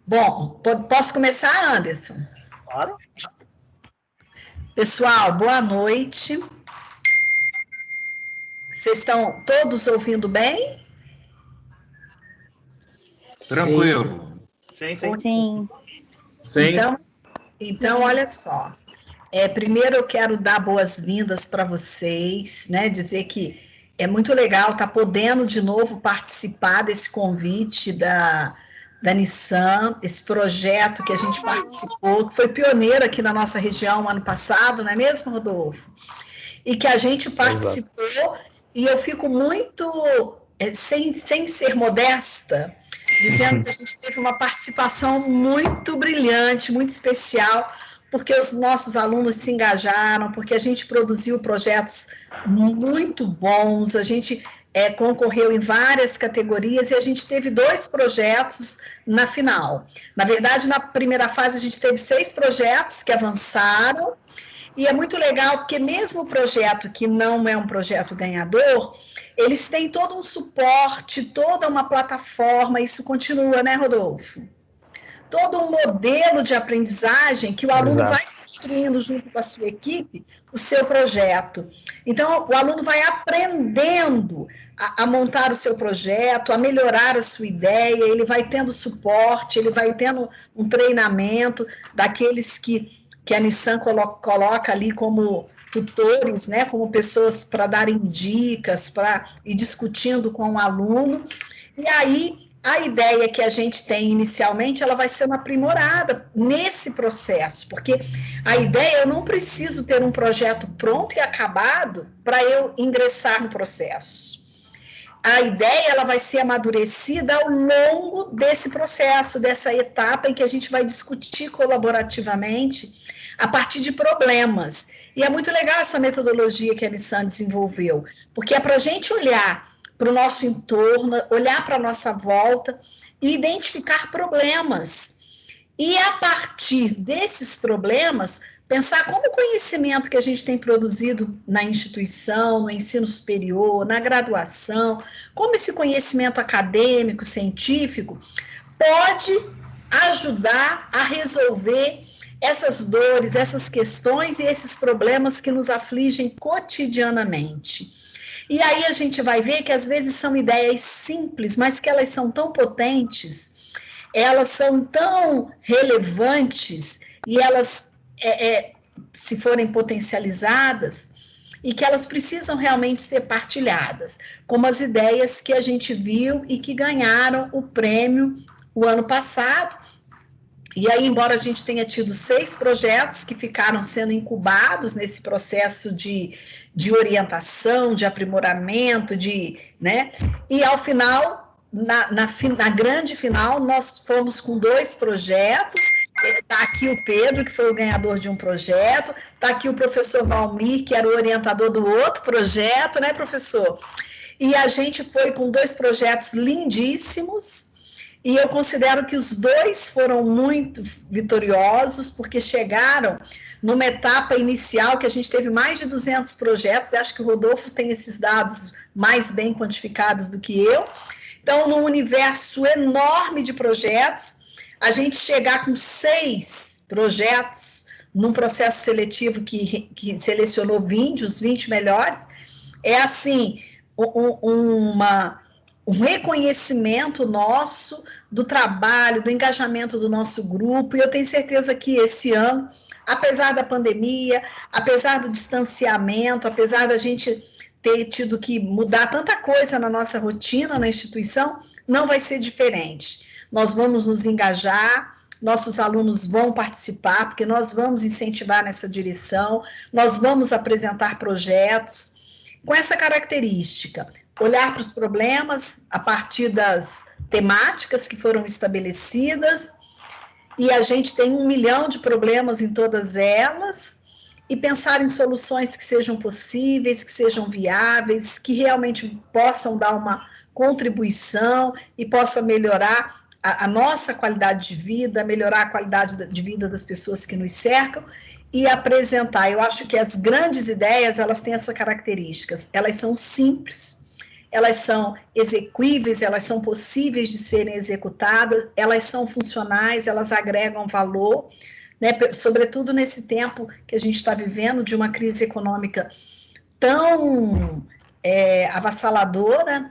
Bom, posso começar, Anderson? Claro. Pessoal, boa noite. Vocês estão todos ouvindo bem? Tranquilo. Sim. Sim. Então, olha só. Primeiro eu quero dar boas-vindas para vocês, né? Dizer que é muito legal estar podendo de novo participar desse convite da Nissan, esse projeto que a gente participou, que foi pioneiro aqui na nossa região ano passado, não é mesmo, Rodolfo? E que a gente participou, e eu fico muito, sem ser modesta, dizendo que a gente teve uma participação muito brilhante, muito especial, porque os nossos alunos se engajaram, porque a gente produziu projetos muito bons, a gente concorreu em várias categorias e a gente teve 2 projetos na final. Na verdade, na primeira fase, a gente teve 6 projetos que avançaram, e é muito legal, porque mesmo o projeto que não é um projeto ganhador, eles têm todo um suporte, toda uma plataforma, isso continua, né, Rodolfo? Todo um modelo de aprendizagem que o aluno vai construindo junto com a sua equipe o seu projeto. Então, o aluno vai aprendendo a montar o seu projeto, a melhorar a sua ideia, ele vai tendo suporte, ele vai tendo um treinamento daqueles que a Nissan coloca ali como tutores, né, como pessoas para darem dicas, para ir discutindo com o aluno. E aí, a ideia que a gente tem inicialmente, ela vai sendo aprimorada nesse processo, porque a ideia, eu não preciso ter um projeto pronto e acabado para eu ingressar no processo. A ideia, ela vai ser amadurecida ao longo desse processo, dessa etapa em que a gente vai discutir colaborativamente a partir de problemas. E é muito legal essa metodologia que a Nissan desenvolveu, porque é para a gente olhar para o nosso entorno, olhar para a nossa volta e identificar problemas. E a partir desses problemas, pensar como o conhecimento que a gente tem produzido na instituição, no ensino superior, na graduação, como esse conhecimento acadêmico, científico, pode ajudar a resolver essas dores, essas questões e esses problemas que nos afligem cotidianamente. E aí a gente vai ver que às vezes são ideias simples, mas que elas são tão potentes, elas são tão relevantes e elas, se forem potencializadas, e que elas precisam realmente ser partilhadas, como as ideias que a gente viu e que ganharam o prêmio o ano passado. E aí, embora a gente tenha tido 6 projetos que ficaram sendo incubados nesse processo de orientação, de aprimoramento, né? E ao final, na grande final, nós fomos com 2 projetos. Está aqui o Pedro, que foi o ganhador de um projeto, está aqui o professor Valmir, que era o orientador do outro projeto, né, professor? E a gente foi com 2 projetos lindíssimos, e eu considero que os 2 foram muito vitoriosos, porque chegaram numa etapa inicial que a gente teve mais de 200 projetos, acho que o Rodolfo tem esses dados mais bem quantificados do que eu. Então, num universo enorme de projetos, a gente chegar com 6 projetos num processo seletivo que selecionou 20, os 20 melhores, é assim, um reconhecimento nosso do trabalho, do engajamento do nosso grupo, e eu tenho certeza que esse ano, apesar da pandemia, apesar do distanciamento, apesar da gente ter tido que mudar tanta coisa na nossa rotina, na instituição, não vai ser diferente. Nós vamos nos engajar, nossos alunos vão participar, porque nós vamos incentivar nessa direção, nós vamos apresentar projetos com essa característica, olhar para os problemas a partir das temáticas que foram estabelecidas, e a gente tem 1 milhão de problemas em todas elas, e pensar em soluções que sejam possíveis, que sejam viáveis, que realmente possam dar uma contribuição e possam melhorar a nossa qualidade de vida, melhorar a qualidade de vida das pessoas que nos cercam, e apresentar. Eu acho que as grandes ideias, elas têm essa característica, elas são simples, elas são exequíveis, elas são possíveis de serem executadas, elas são funcionais, elas agregam valor, né? Sobretudo nesse tempo que a gente está vivendo de uma crise econômica tão avassaladora.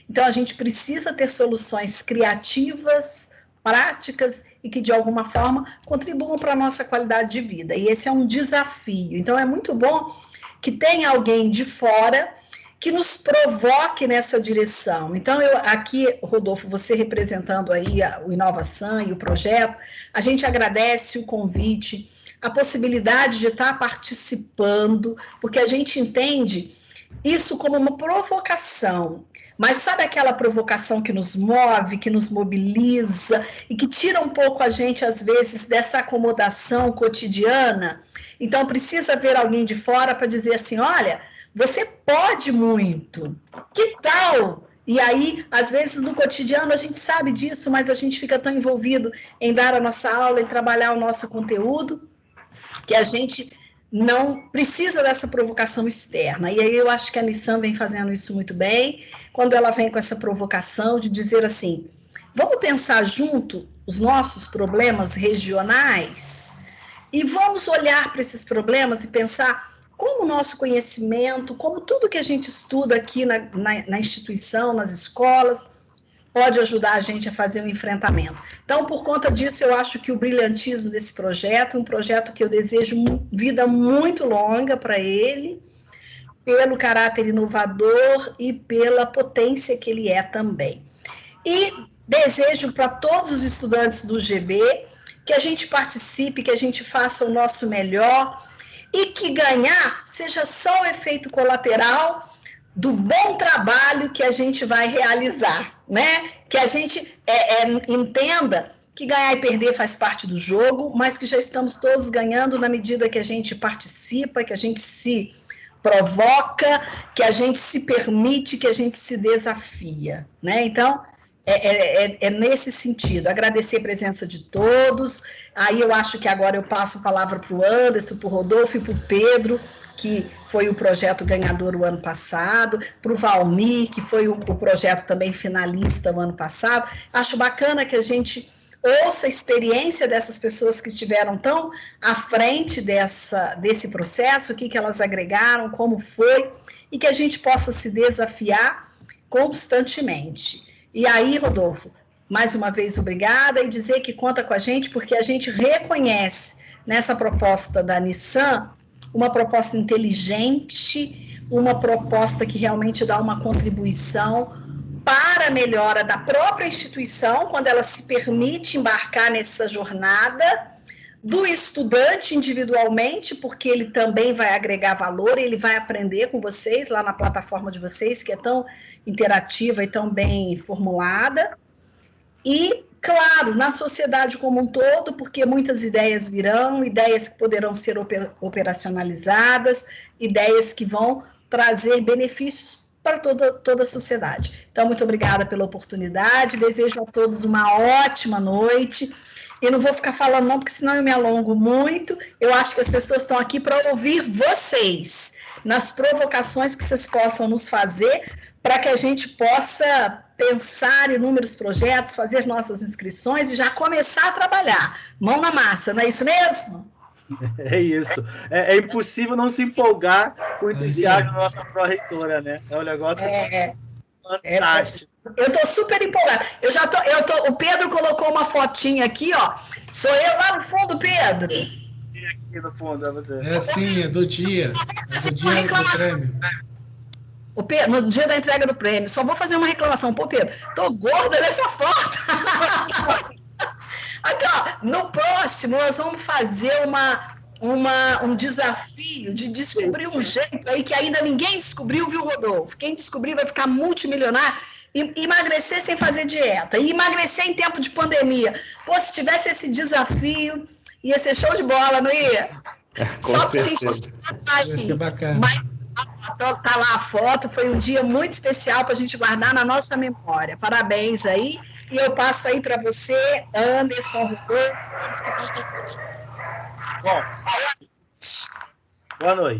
Então, a gente precisa ter soluções criativas, práticas e que, de alguma forma, contribuam para a nossa qualidade de vida. E esse é um desafio. Então, é muito bom que tenha alguém de fora que nos provoque nessa direção. Então, aqui, Rodolfo, você representando aí o Inovação e o projeto, a gente agradece o convite, a possibilidade de estar participando, porque a gente entende isso como uma provocação. Mas sabe aquela provocação que nos move, que nos mobiliza e que tira um pouco a gente, às vezes, dessa acomodação cotidiana? Então, precisa ver alguém de fora para dizer assim, olha, você pode muito, que tal? E aí, às vezes, no cotidiano, a gente sabe disso, mas a gente fica tão envolvido em dar a nossa aula, em trabalhar o nosso conteúdo, que a gente não precisa dessa provocação externa. E aí eu acho que a Nissan vem fazendo isso muito bem, quando ela vem com essa provocação de dizer assim, vamos pensar junto os nossos problemas regionais e vamos olhar para esses problemas e pensar como o nosso conhecimento, como tudo que a gente estuda aqui na instituição, nas escolas, pode ajudar a gente a fazer um enfrentamento. Então, por conta disso, eu acho que o brilhantismo desse projeto, um projeto que eu desejo vida muito longa para ele, pelo caráter inovador e pela potência que ele é também. E desejo para todos os estudantes do GB que a gente participe, que a gente faça o nosso melhor e que ganhar seja só o efeito colateral do bom trabalho que a gente vai realizar, né? Que a gente entenda que ganhar e perder faz parte do jogo, mas que já estamos todos ganhando na medida que a gente participa, que a gente se provoca, que a gente se permite, que a gente se desafia, né? Então, é nesse sentido, agradecer a presença de todos. Aí eu acho que agora eu passo a palavra para o Anderson, para o Rodolfo e para o Pedro, que foi o projeto ganhador o ano passado, para o Valmir, que foi o projeto também finalista o ano passado. Acho bacana que a gente ouça a experiência dessas pessoas que estiveram tão à frente desse processo, o que elas agregaram, como foi, e que a gente possa se desafiar constantemente. E aí, Rodolfo, mais uma vez, obrigada, e dizer que conta com a gente, porque a gente reconhece nessa proposta da Nissan uma proposta inteligente, uma proposta que realmente dá uma contribuição para a melhora da própria instituição, quando ela se permite embarcar nessa jornada, do estudante individualmente, porque ele também vai agregar valor, ele vai aprender com vocês, lá na plataforma de vocês, que é tão interativa e tão bem formulada, e, claro, na sociedade como um todo, porque muitas ideias virão, ideias que poderão ser operacionalizadas, ideias que vão trazer benefícios para toda a sociedade. Então, muito obrigada pela oportunidade, desejo a todos uma ótima noite. Eu não vou ficar falando não, porque senão eu me alongo muito. Eu acho que as pessoas estão aqui para ouvir vocês, nas provocações que vocês possam nos fazer, para que a gente possa pensar em inúmeros projetos, fazer nossas inscrições e já começar a trabalhar. Mão na massa, não é isso mesmo? É isso. É impossível não se empolgar com o entusiasmo da nossa pró-reitora, né? É um negócio fantástico. Eu estou super empolgada. O Pedro colocou uma fotinha aqui, ó. Sou eu lá no fundo, Pedro. Aqui no fundo, é você. Sim, é do dia. É do dia do prêmio. O Pedro, no dia da entrega do prêmio, só vou fazer uma reclamação. Pô, Pedro, tô gorda nessa foto. Aqui, ó, no próximo nós vamos fazer um desafio de descobrir um jeito aí que ainda ninguém descobriu, viu, Rodolfo? Quem descobrir vai ficar multimilionário. Emagrecer sem fazer dieta, e emagrecer em tempo de pandemia. Pô, se tivesse esse desafio, ia ser show de bola, não ia? Só que a gente ia ser bacana. Mas tá lá a foto, foi um dia muito especial para a gente guardar na nossa memória. Parabéns aí, e eu passo aí para você, Anderson, Rodolfo, todos que estão com você. Bom, boa noite.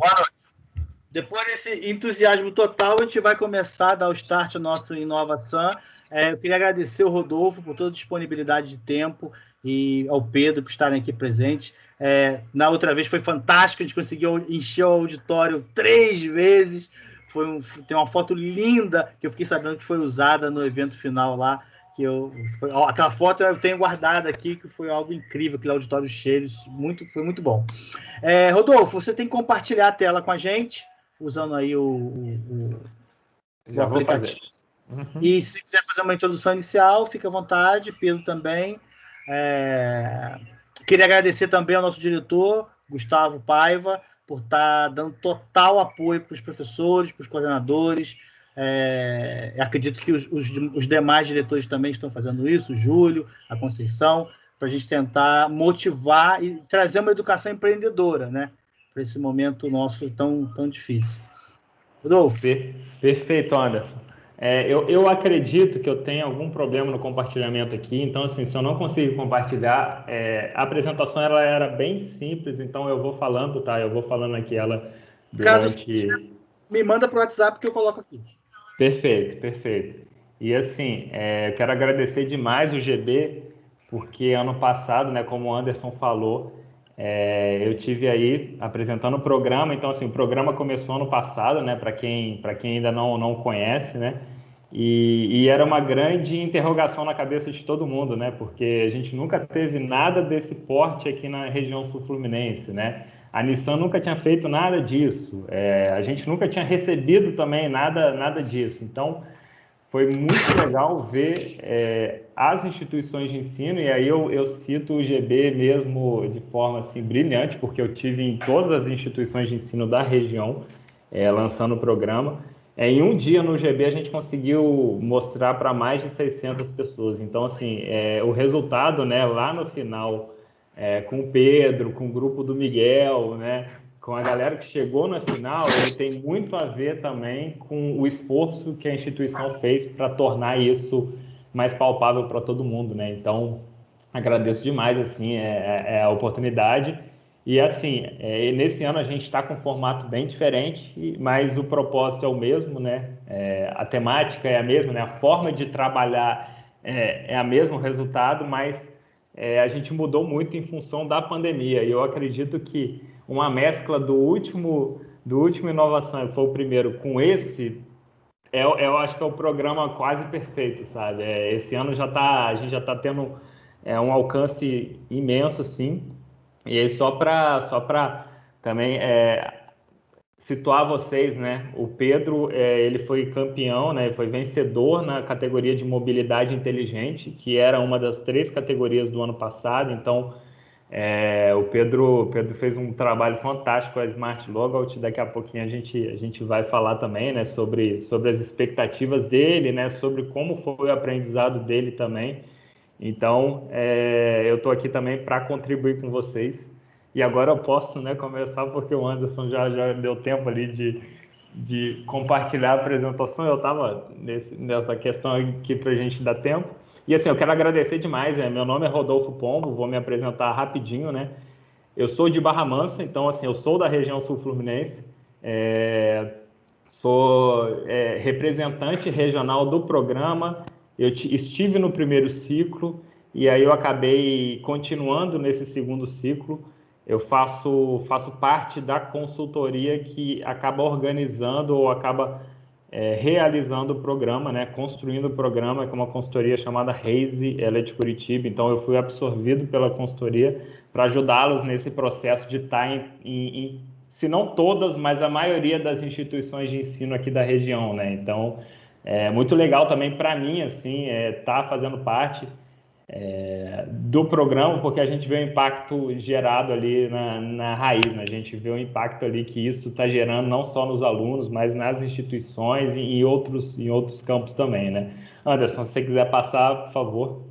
Depois desse entusiasmo total, a gente vai começar a dar o start ao nosso Inovação. Eu queria agradecer ao Rodolfo por toda a disponibilidade de tempo e ao Pedro por estarem aqui presentes. Na outra vez foi fantástico, a gente conseguiu encher o auditório 3 vezes. Tem uma foto linda que eu fiquei sabendo que foi usada no evento final lá. Aquela foto eu tenho guardada aqui, que foi algo incrível, aquele auditório cheio, foi muito bom. Rodolfo, você tem que compartilhar a tela com a gente, usando aí o aplicativo. Uhum. E se quiser fazer uma introdução inicial, fique à vontade, Pedro também. Queria agradecer também ao nosso diretor, Gustavo Paiva, por estar dando total apoio para os professores, para os coordenadores. Acredito que os demais diretores também estão fazendo isso, o Júlio, a Conceição, para a gente tentar motivar e trazer uma educação empreendedora, né, para esse momento nosso tão difícil. Rodolfo. Perfeito, Anderson. Eu acredito que eu tenho algum problema no compartilhamento aqui, então, assim, se eu não consigo compartilhar, a apresentação ela era bem simples, então eu vou falando, tá? Eu vou falando aqui ela durante... Me manda para o WhatsApp que eu coloco aqui. Perfeito. E, assim, eu quero agradecer demais o GB, porque ano passado, né, como o Anderson falou, eu tive aí apresentando o programa. Então, assim, o programa começou ano passado, né, para quem ainda não conhece, né, e era uma grande interrogação na cabeça de todo mundo, né, porque a gente nunca teve nada desse porte aqui na região sul-fluminense, né. A Nissan nunca tinha feito nada disso, a gente nunca tinha recebido também nada disso. Então, foi muito legal ver as instituições de ensino, e aí eu cito o GB mesmo de forma assim, brilhante, porque eu tive em todas as instituições de ensino da região lançando o programa. Em um dia no GB a gente conseguiu mostrar para mais de 600 pessoas. Então, assim, o resultado, né, lá no final, com o Pedro, com o grupo do Miguel, né, com a galera que chegou na final, ele tem muito a ver também com o esforço que a instituição fez para tornar isso mais palpável para todo mundo, né? Então, agradeço demais, assim, a oportunidade. E, assim, nesse ano a gente está com um formato bem diferente, mas o propósito é o mesmo, né? A temática é a mesma, né? A forma de trabalhar é a mesma, o resultado, mas a gente mudou muito em função da pandemia. E eu acredito que uma mescla do último Inovação, que foi o primeiro, com esse, eu acho que é o programa quase perfeito, sabe? Esse ano a gente já está tendo um alcance imenso, assim. E aí, só para também situar vocês, né? O Pedro, ele foi campeão, né? Foi vencedor na categoria de mobilidade inteligente, que era uma das 3 categorias do ano passado. Então, o Pedro fez um trabalho fantástico com a Smart Logout. Daqui a pouquinho a gente vai falar também, né, sobre as expectativas dele, né, sobre como foi o aprendizado dele também. Então, eu estou aqui também para contribuir com vocês. E agora eu posso, né, começar, porque o Anderson já deu tempo ali de compartilhar a apresentação. Eu estava nessa questão aqui para a gente dar tempo. E assim, eu quero agradecer demais. Meu nome é Rodolfo Pombo, vou me apresentar rapidinho, né? Eu sou de Barra Mansa, então assim, eu sou da região sul-fluminense, sou representante regional do programa. Eu estive no primeiro ciclo e aí eu acabei continuando nesse segundo ciclo. Eu faço parte da consultoria que acaba organizando ou acaba realizando o programa, né, construindo o programa, que é uma consultoria chamada Reise, ela é de Curitiba. Então eu fui absorvido pela consultoria para ajudá-los nesse processo de estar se não todas, mas a maioria das instituições de ensino aqui da região, né? Então é muito legal também para mim, assim, estar fazendo parte do programa, porque a gente vê o impacto gerado ali na raiz, né? A gente vê o impacto ali que isso está gerando não só nos alunos, mas nas instituições e em outros campos também, né? Anderson, se você quiser passar, por favor,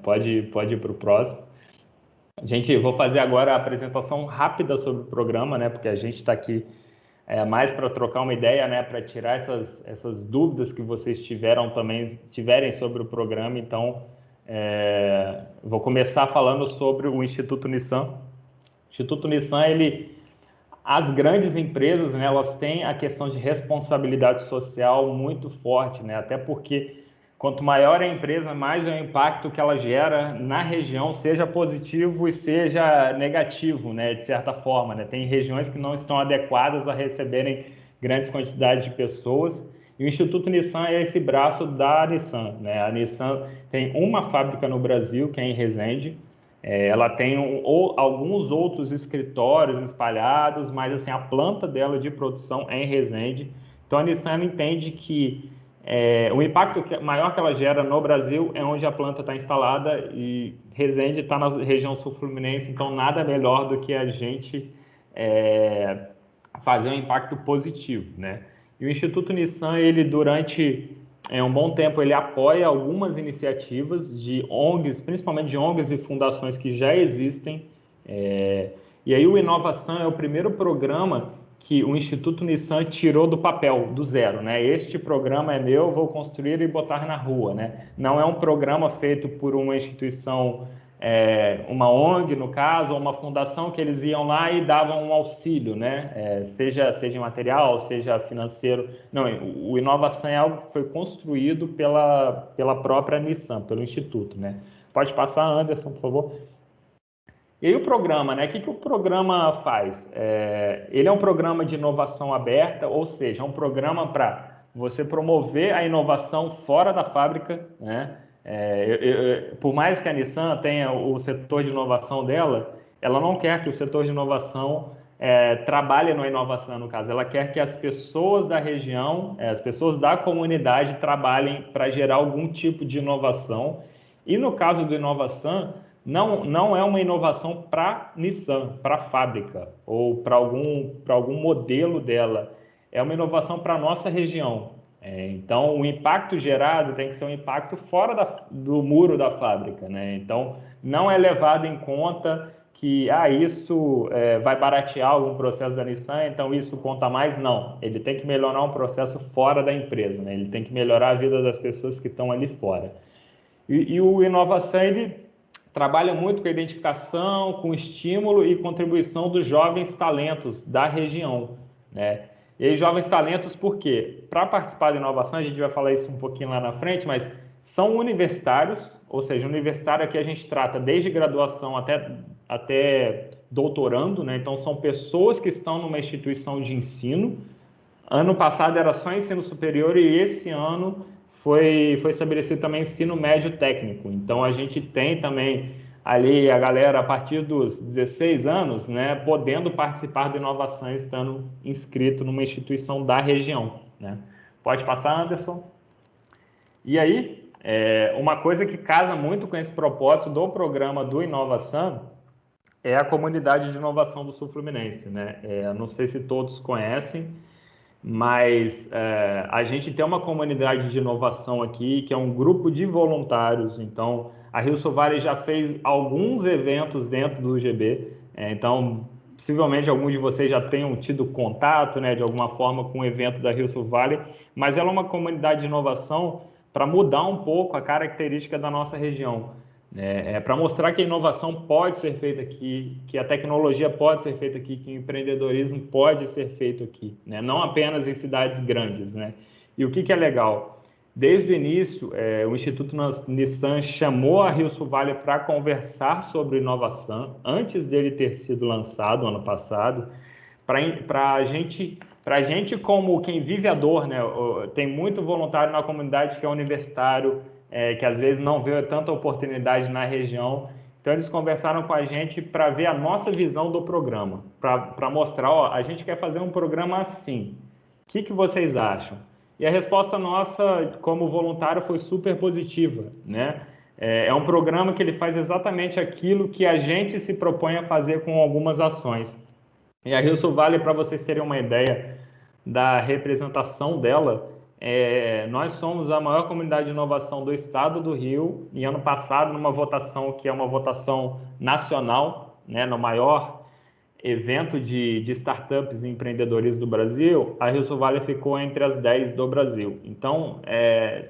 pode ir para o próximo. Vou fazer agora a apresentação rápida sobre o programa, né? Porque a gente está aqui mais para trocar uma ideia, né? Para tirar essas dúvidas que vocês tiverem sobre o programa. Então, vou começar falando sobre o Instituto Nissan. O Instituto Nissan, ele as grandes empresas, né, elas têm a questão de responsabilidade social muito forte, né, até porque quanto maior a empresa, mais é o impacto que ela gera na região, seja positivo e seja negativo, né, de certa forma, né. Tem regiões que não estão adequadas a receberem grandes quantidades de pessoas, e o Instituto Nissan é esse braço da Nissan, né. A Nissan tem uma fábrica no Brasil, que é em Resende. Ela tem alguns outros escritórios espalhados, mas assim, a planta dela de produção é em Resende. Então a Nissan entende que o impacto maior que ela gera no Brasil é onde a planta está instalada, e Resende está na região sul-fluminense, então nada melhor do que a gente fazer um impacto positivo, né? E o Instituto Nissan, ele durante um bom tempo, ele apoia algumas iniciativas de ONGs, principalmente de ONGs e fundações que já existem. E aí o Inovação é o primeiro programa que o Instituto Nissan tirou do papel, do zero, né? Este programa é meu, vou construir e botar na rua, né? Não é um programa feito por uma instituição, uma ONG, no caso, ou uma fundação, que eles iam lá e davam um auxílio, né? Seja material, seja financeiro. Não, o Inovação é algo que foi construído pela própria Nissan, pelo Instituto, né? Pode passar, Anderson, por favor. E aí o programa, né? O que o programa faz? Ele é um programa de inovação aberta, ou seja, é um programa para você promover a inovação fora da fábrica, né? Por mais que a Nissan tenha o setor de inovação dela, ela não quer que o setor de inovação trabalhe na inovação, no caso. Ela quer que as pessoas da região, as pessoas da comunidade trabalhem para gerar algum tipo de inovação. E no caso do Inovação, não é uma inovação para Nissan, para a fábrica, ou para algum modelo dela. É uma inovação para a nossa região. Então, o impacto gerado tem que ser um impacto fora do muro da fábrica, né? Então, não é levado em conta que isso vai baratear algum processo da Nissan, então isso conta mais. Não, ele tem que melhorar um processo fora da empresa, né? Ele tem que melhorar a vida das pessoas que estão ali fora. E o Inovação, ele trabalha muito com a identificação, com estímulo e contribuição dos jovens talentos da região, né? E aí, jovens talentos, por quê? Para participar da inovação, a gente vai falar isso um pouquinho lá na frente, mas são universitários, ou seja, universitário aqui a gente trata desde graduação até doutorando, né? Então, são pessoas que estão numa instituição de ensino. Ano passado era só ensino superior, e esse ano foi estabelecido também ensino médio técnico. Então, a gente tem também ali a galera a partir dos 16 anos, né, podendo participar da inovação, estando inscrito numa instituição da região, né? Pode passar, Anderson? E aí, uma coisa que casa muito com esse propósito do programa do Inovação é a comunidade de inovação do Sul Fluminense, né? Não sei se todos conhecem, mas a gente tem uma comunidade de inovação aqui, que é um grupo de voluntários. Então, a Rio Sul Vale já fez alguns eventos dentro do UGB, então, possivelmente alguns de vocês já tenham tido contato, né, de alguma forma com o evento da Rio Sul Vale, mas ela é uma comunidade de inovação para mudar um pouco a característica da nossa região. Para mostrar que a inovação pode ser feita aqui, que a tecnologia pode ser feita aqui, que o empreendedorismo pode ser feito aqui, né? Não apenas em cidades grandes, né? E o que é legal? Desde o início, o Instituto Nissan chamou a Rio Sul Vale para conversar sobre inovação, antes dele ter sido lançado ano passado, para a gente, como quem vive a dor, né? Tem muito voluntário na comunidade que é universitário, que às vezes não vê tanta oportunidade na região. Então, eles conversaram com a gente para ver a nossa visão do programa, para mostrar, a gente quer fazer um programa assim. O que vocês acham? E a resposta nossa, como voluntário, foi super positiva, né? É um programa que ele faz exatamente aquilo que a gente se propõe a fazer com algumas ações. E a Rio Sul Vale, para vocês terem uma ideia da representação dela, nós somos a maior comunidade de inovação do estado do Rio, e ano passado, numa votação que é uma votação nacional, né, no maior evento de startups e empreendedorismo do Brasil, a Rio Sul Vale ficou entre as 10 do Brasil. Então,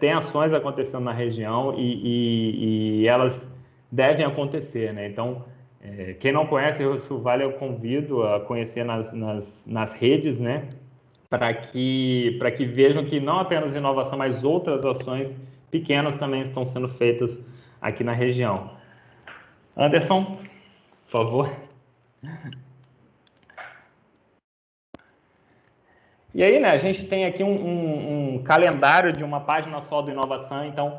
tem ações acontecendo na região, e elas devem acontecer, né? Então, Quem não conhece o Rio Sul Vale, eu convido a conhecer nas redes, né? Para que vejam que não apenas inovação, mas outras ações pequenas também estão sendo feitas aqui na região. Anderson, por favor. E aí, né, a gente tem aqui um calendário de uma página só do Inovação, então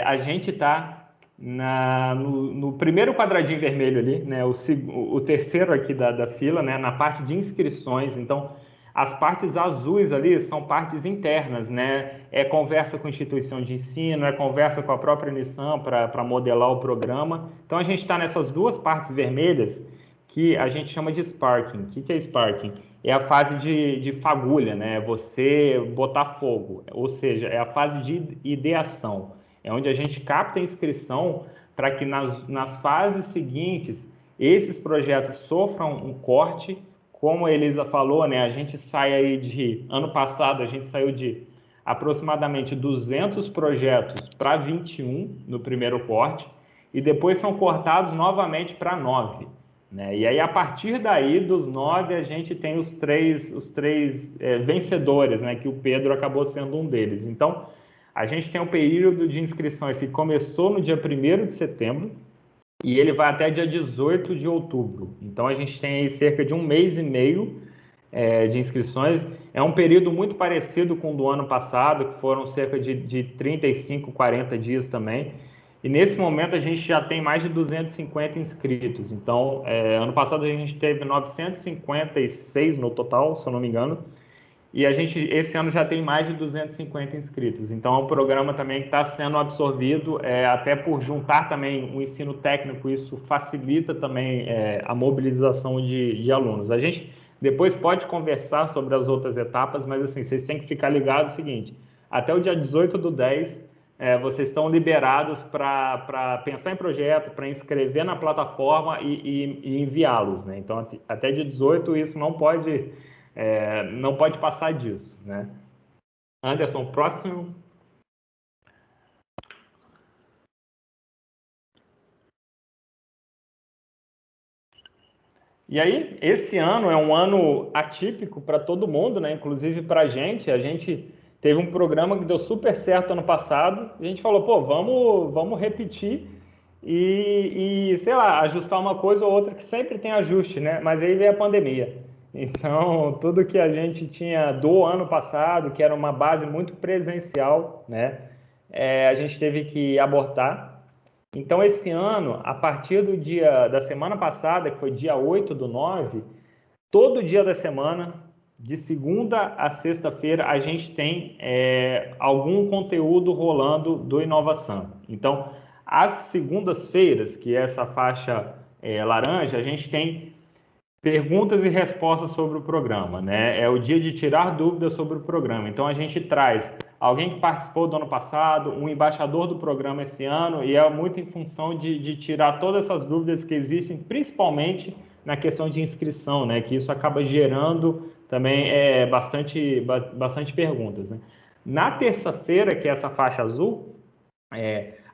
a gente está no primeiro quadradinho vermelho ali, né, o terceiro aqui da fila, né, na parte de inscrições. Então, as partes azuis ali são partes internas, né, conversa com instituição de ensino, conversa com a própria Unisam para modelar o programa. Então, a gente está nessas duas partes vermelhas que a gente chama de Sparking. O que é Sparking? É a fase de fagulha, né? Você botar fogo, ou seja, é a fase de ideação. É onde a gente capta a inscrição para que nas fases seguintes esses projetos sofram um corte. Como a Elisa falou, né? A gente sai aí ano passado a gente saiu de aproximadamente 200 projetos para 21 no primeiro corte e depois são cortados novamente para 9. Né? E aí, a partir daí, dos 9, a gente tem os três vencedores, né? Que o Pedro acabou sendo um deles. Então, a gente tem um período de inscrições que começou no dia 1º de setembro e ele vai até dia 18 de outubro. Então, a gente tem aí cerca de 1 mês e meio de inscrições. É um período muito parecido com o do ano passado, que foram cerca de 35, 40 dias também. E nesse momento a gente já tem mais de 250 inscritos. Então, ano passado a gente teve 956 no total, se eu não me engano. E esse ano já tem mais de 250 inscritos. Então, é um programa também que está sendo absorvido, até por juntar também o ensino técnico. Isso facilita também a mobilização de alunos. A gente depois pode conversar sobre as outras etapas, mas assim, vocês têm que ficar ligados no seguinte: até o dia 18/10, vocês estão liberados para pensar em projeto, para inscrever na plataforma e enviá-los, né? Então, até dia 18, isso não pode passar disso, né? Anderson, próximo. E aí, esse ano é um ano atípico para todo mundo, né? Inclusive para a gente. A gente teve um programa que deu super certo ano passado. A gente falou, pô, vamos repetir e, sei lá, ajustar uma coisa ou outra, que sempre tem ajuste, né? Mas aí veio a pandemia. Então, tudo que a gente tinha do ano passado, que era uma base muito presencial, né? A gente teve que abortar. Então, esse ano, a partir da semana passada, que foi dia 8/9, todo dia da semana, de segunda a sexta-feira, a gente tem algum conteúdo rolando do Inovação. Então, às segundas-feiras, que é essa faixa laranja, a gente tem perguntas e respostas sobre o programa, né? É o dia de tirar dúvidas sobre o programa. Então, a gente traz alguém que participou do ano passado, um embaixador do programa esse ano, e é muito em função de tirar todas essas dúvidas que existem, principalmente na questão de inscrição, né? Que isso acaba gerando também bastante perguntas, né? Na terça-feira, que é essa faixa azul,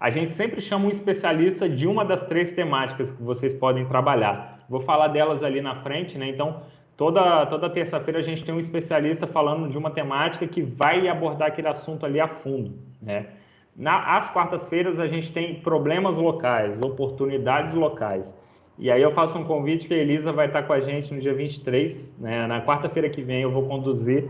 a gente sempre chama um especialista de uma das 3 temáticas que vocês podem trabalhar. Vou falar delas ali na frente, né? Então, toda terça-feira a gente tem um especialista falando de uma temática que vai abordar aquele assunto ali a fundo, né? Às quartas-feiras a gente tem problemas locais, oportunidades locais. E aí eu faço um convite que a Elisa vai estar com a gente no dia 23, né? Na quarta-feira que vem eu vou conduzir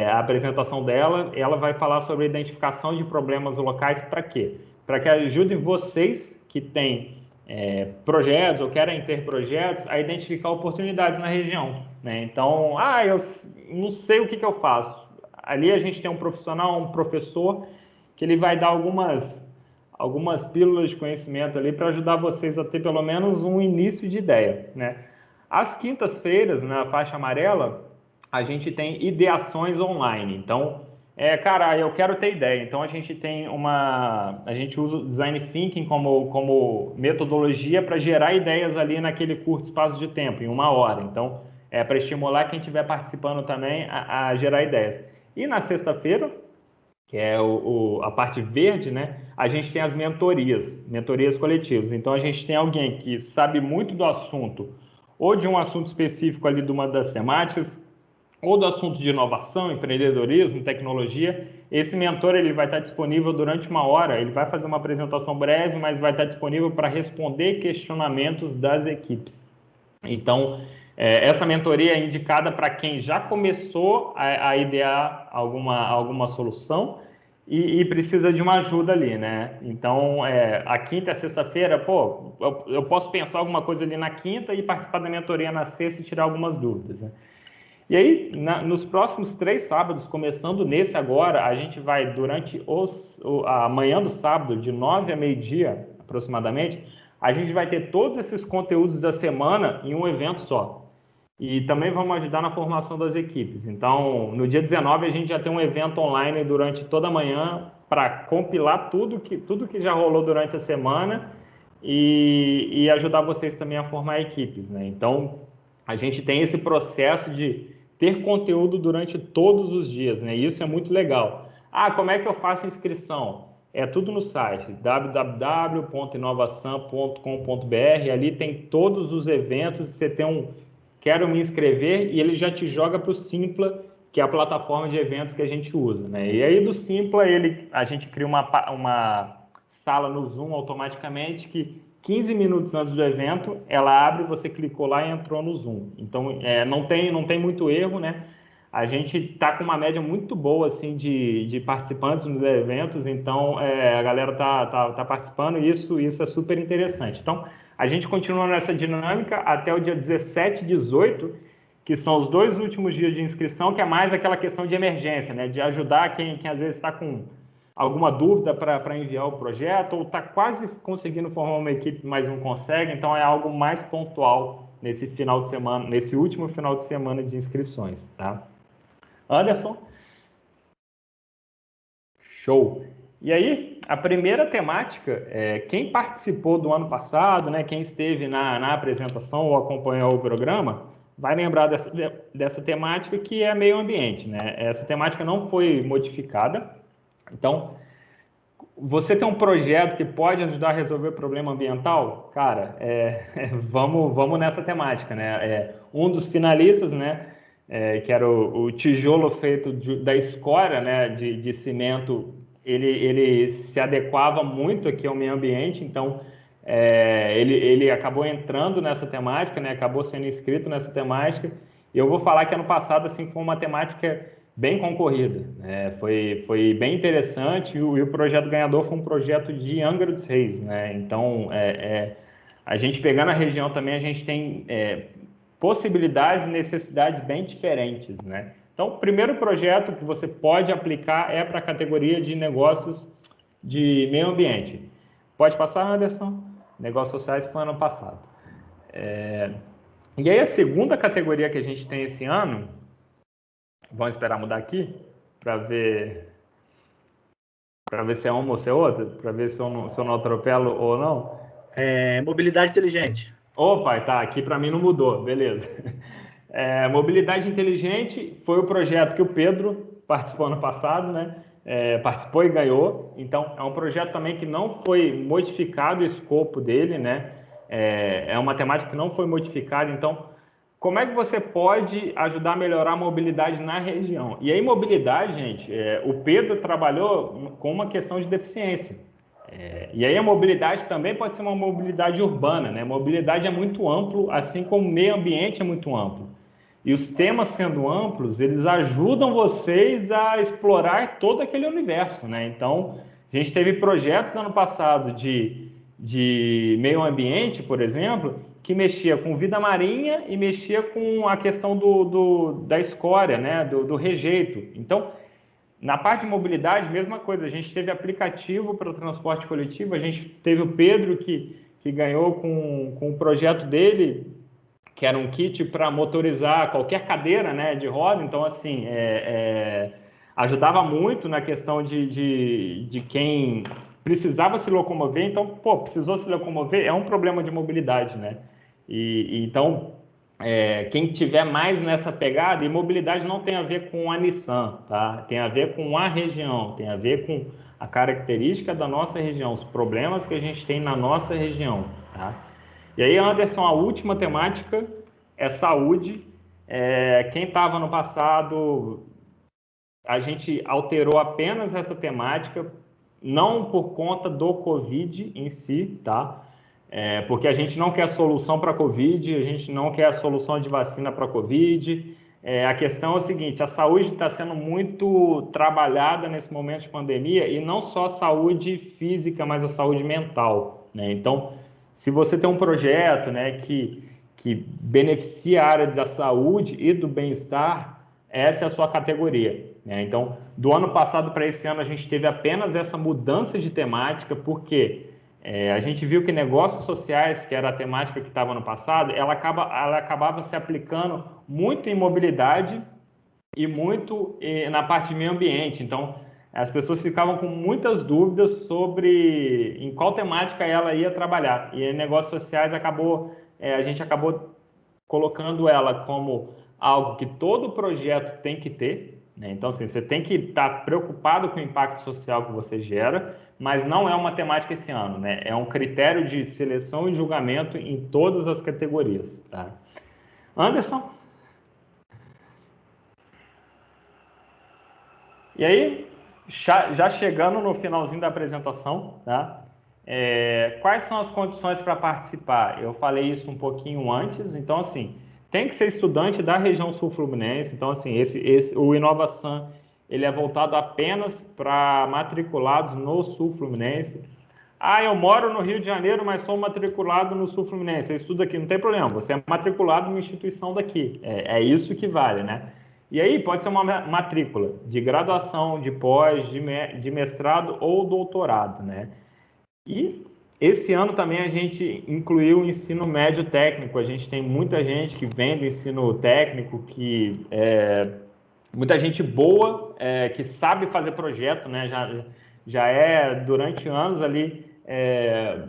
a apresentação dela. Ela vai falar sobre a identificação de problemas locais. Para quê? Para que ajudem vocês que têm projetos ou querem ter projetos a identificar oportunidades na região, né? Então, eu não sei o que eu faço. Ali a gente tem um profissional, um professor, que ele vai dar algumas pílulas de conhecimento ali para ajudar vocês a ter pelo menos um início de ideia, né? Às quintas-feiras, na faixa amarela, a gente tem ideações online. Então, eu quero ter ideia. Então, a gente usa o Design Thinking como metodologia para gerar ideias ali naquele curto espaço de tempo, em 1 hora. Então, para estimular quem estiver participando também a gerar ideias. E na sexta-feira, que é a parte verde, né? A gente tem as mentorias coletivas. Então, a gente tem alguém que sabe muito do assunto, ou de um assunto específico ali de uma das temáticas, ou do assunto de inovação, empreendedorismo, tecnologia. Esse mentor ele vai estar disponível durante 1 hora, ele vai fazer uma apresentação breve, mas vai estar disponível para responder questionamentos das equipes. Então, essa mentoria é indicada para quem já começou a idear alguma solução e precisa de uma ajuda ali, né? Então, a quinta e a sexta-feira, pô, eu posso pensar alguma coisa ali na quinta e participar da mentoria na sexta e tirar algumas dúvidas, né? E aí, nos próximos 3 sábados, começando nesse agora, a gente vai, durante a manhã do sábado, de 9 a meio-dia, aproximadamente, a gente vai ter todos esses conteúdos da semana em um evento só. E também vamos ajudar na formação das equipes. Então, no dia 19, a gente já tem um evento online durante toda a manhã para compilar tudo que já rolou durante a semana e ajudar vocês também a formar equipes, né? Então, a gente tem esse processo de ter conteúdo durante todos os dias, né? Isso é muito legal. Como é que eu faço inscrição? É tudo no site www.inovação.com.br. Ali tem todos os eventos. Você tem quero me inscrever e ele já te joga para o Simpla, que é a plataforma de eventos que a gente usa, né? E aí do Simpla a gente cria uma sala no Zoom automaticamente que 15 minutos antes do evento, ela abre, você clicou lá e entrou no Zoom. Então, não tem muito erro, né? A gente está com uma média muito boa, assim, de participantes nos eventos, então a galera tá participando e isso é super interessante. Então, a gente continua nessa dinâmica até o dia 17 e 18, que são os 2 últimos dias de inscrição, que é mais aquela questão de emergência, né? De ajudar quem às vezes está com alguma dúvida para enviar o projeto, ou está quase conseguindo formar uma equipe, mas não consegue, então é algo mais pontual nesse final de semana, nesse último final de semana de inscrições, tá? Anderson? Show! E aí, a primeira temática, quem participou do ano passado, né, quem esteve na apresentação ou acompanhou o programa, vai lembrar dessa temática que é meio ambiente, né? Essa temática não foi modificada. Então, você tem um projeto que pode ajudar a resolver o problema ambiental? Cara, vamos nessa temática, né? Um dos finalistas, né, que era o tijolo feito da escória, né, de cimento, ele se adequava muito aqui ao meio ambiente, então ele acabou entrando nessa temática, né, acabou sendo inscrito nessa temática, e eu vou falar que ano passado assim, foi uma temática bem concorrida, né? Foi bem interessante e o projeto ganhador foi um projeto de Angra dos Reis, né? Então, a gente pegando a região também, a gente tem possibilidades e necessidades bem diferentes, né? Então, o primeiro projeto que você pode aplicar é para a categoria de negócios de meio ambiente. Pode passar, Anderson? Negócios sociais foi ano passado. E aí, a segunda categoria que a gente tem esse ano, vamos esperar mudar aqui para ver se é uma ou se é outra, para ver se eu não atropelo ou não. Mobilidade inteligente. Opa, tá, aqui para mim não mudou, beleza. Mobilidade inteligente foi o projeto que o Pedro participou ano passado, né? Participou e ganhou. Então, é um projeto também que não foi modificado o escopo dele, né? É uma temática que não foi modificada. Então, como é que você pode ajudar a melhorar a mobilidade na região? E aí, mobilidade, gente, o Pedro trabalhou com uma questão de deficiência. E aí, a mobilidade também pode ser uma mobilidade urbana, né? Mobilidade é muito amplo, assim como o meio ambiente é muito amplo. E os temas sendo amplos, eles ajudam vocês a explorar todo aquele universo, né? Então, a gente teve projetos ano passado de meio ambiente, por exemplo, que mexia com vida marinha e mexia com a questão da escória, né? do rejeito. Então, na parte de mobilidade, mesma coisa. A gente teve aplicativo para o transporte coletivo, a gente teve o Pedro que ganhou com o projeto dele, que era um kit para motorizar qualquer cadeira, né, de roda. Então, assim, ajudava muito na questão de quem precisava se locomover. Então, precisou se locomover, é um problema de mobilidade, né? Então, quem tiver mais nessa pegada, e mobilidade não tem a ver com a Nissan, tá? Tem a ver com a região, tem a ver com a característica da nossa região, os problemas que a gente tem na nossa região, tá? E aí, Anderson, a última temática é saúde. Quem estava no passado, a gente alterou apenas essa temática, não por conta do Covid em si, tá? Porque a gente não quer solução para a Covid, a gente não quer a solução de vacina para a Covid. A questão é o seguinte, a saúde está sendo muito trabalhada nesse momento de pandemia, e não só a saúde física, mas a saúde mental, né? Então, se você tem um projeto, né, que beneficia a área da saúde e do bem-estar, essa é a sua categoria, né? Então, do ano passado para esse ano, a gente teve apenas essa mudança de temática, porque a gente viu que negócios sociais, que era a temática que estava no passado, ela acabava se aplicando muito em mobilidade e muito na parte de meio ambiente. Então, as pessoas ficavam com muitas dúvidas sobre em qual temática ela ia trabalhar. E em negócios sociais a gente acabou colocando ela como algo que todo projeto tem que ter, né? Então, assim, você tem que estar preocupado com o impacto social que você gera, mas não é uma temática esse ano, né? É um critério de seleção e julgamento em todas as categorias, tá? Anderson? E aí, já chegando no finalzinho da apresentação, tá? Quais são as condições para participar? Eu falei isso um pouquinho antes, então, assim, tem que ser estudante da região sul-fluminense. Então, assim, o InovaSan, ele é voltado apenas para matriculados no sul-fluminense. Eu moro no Rio de Janeiro, mas sou matriculado no sul-fluminense. Eu estudo aqui, não tem problema. Você é matriculado numa instituição daqui. É isso que vale, né? E aí pode ser uma matrícula de graduação, de pós, de mestrado ou doutorado, né? E esse ano também a gente incluiu o ensino médio técnico. A gente tem muita gente que vem do ensino técnico, muita gente boa, que sabe fazer projeto, né? Já durante anos ali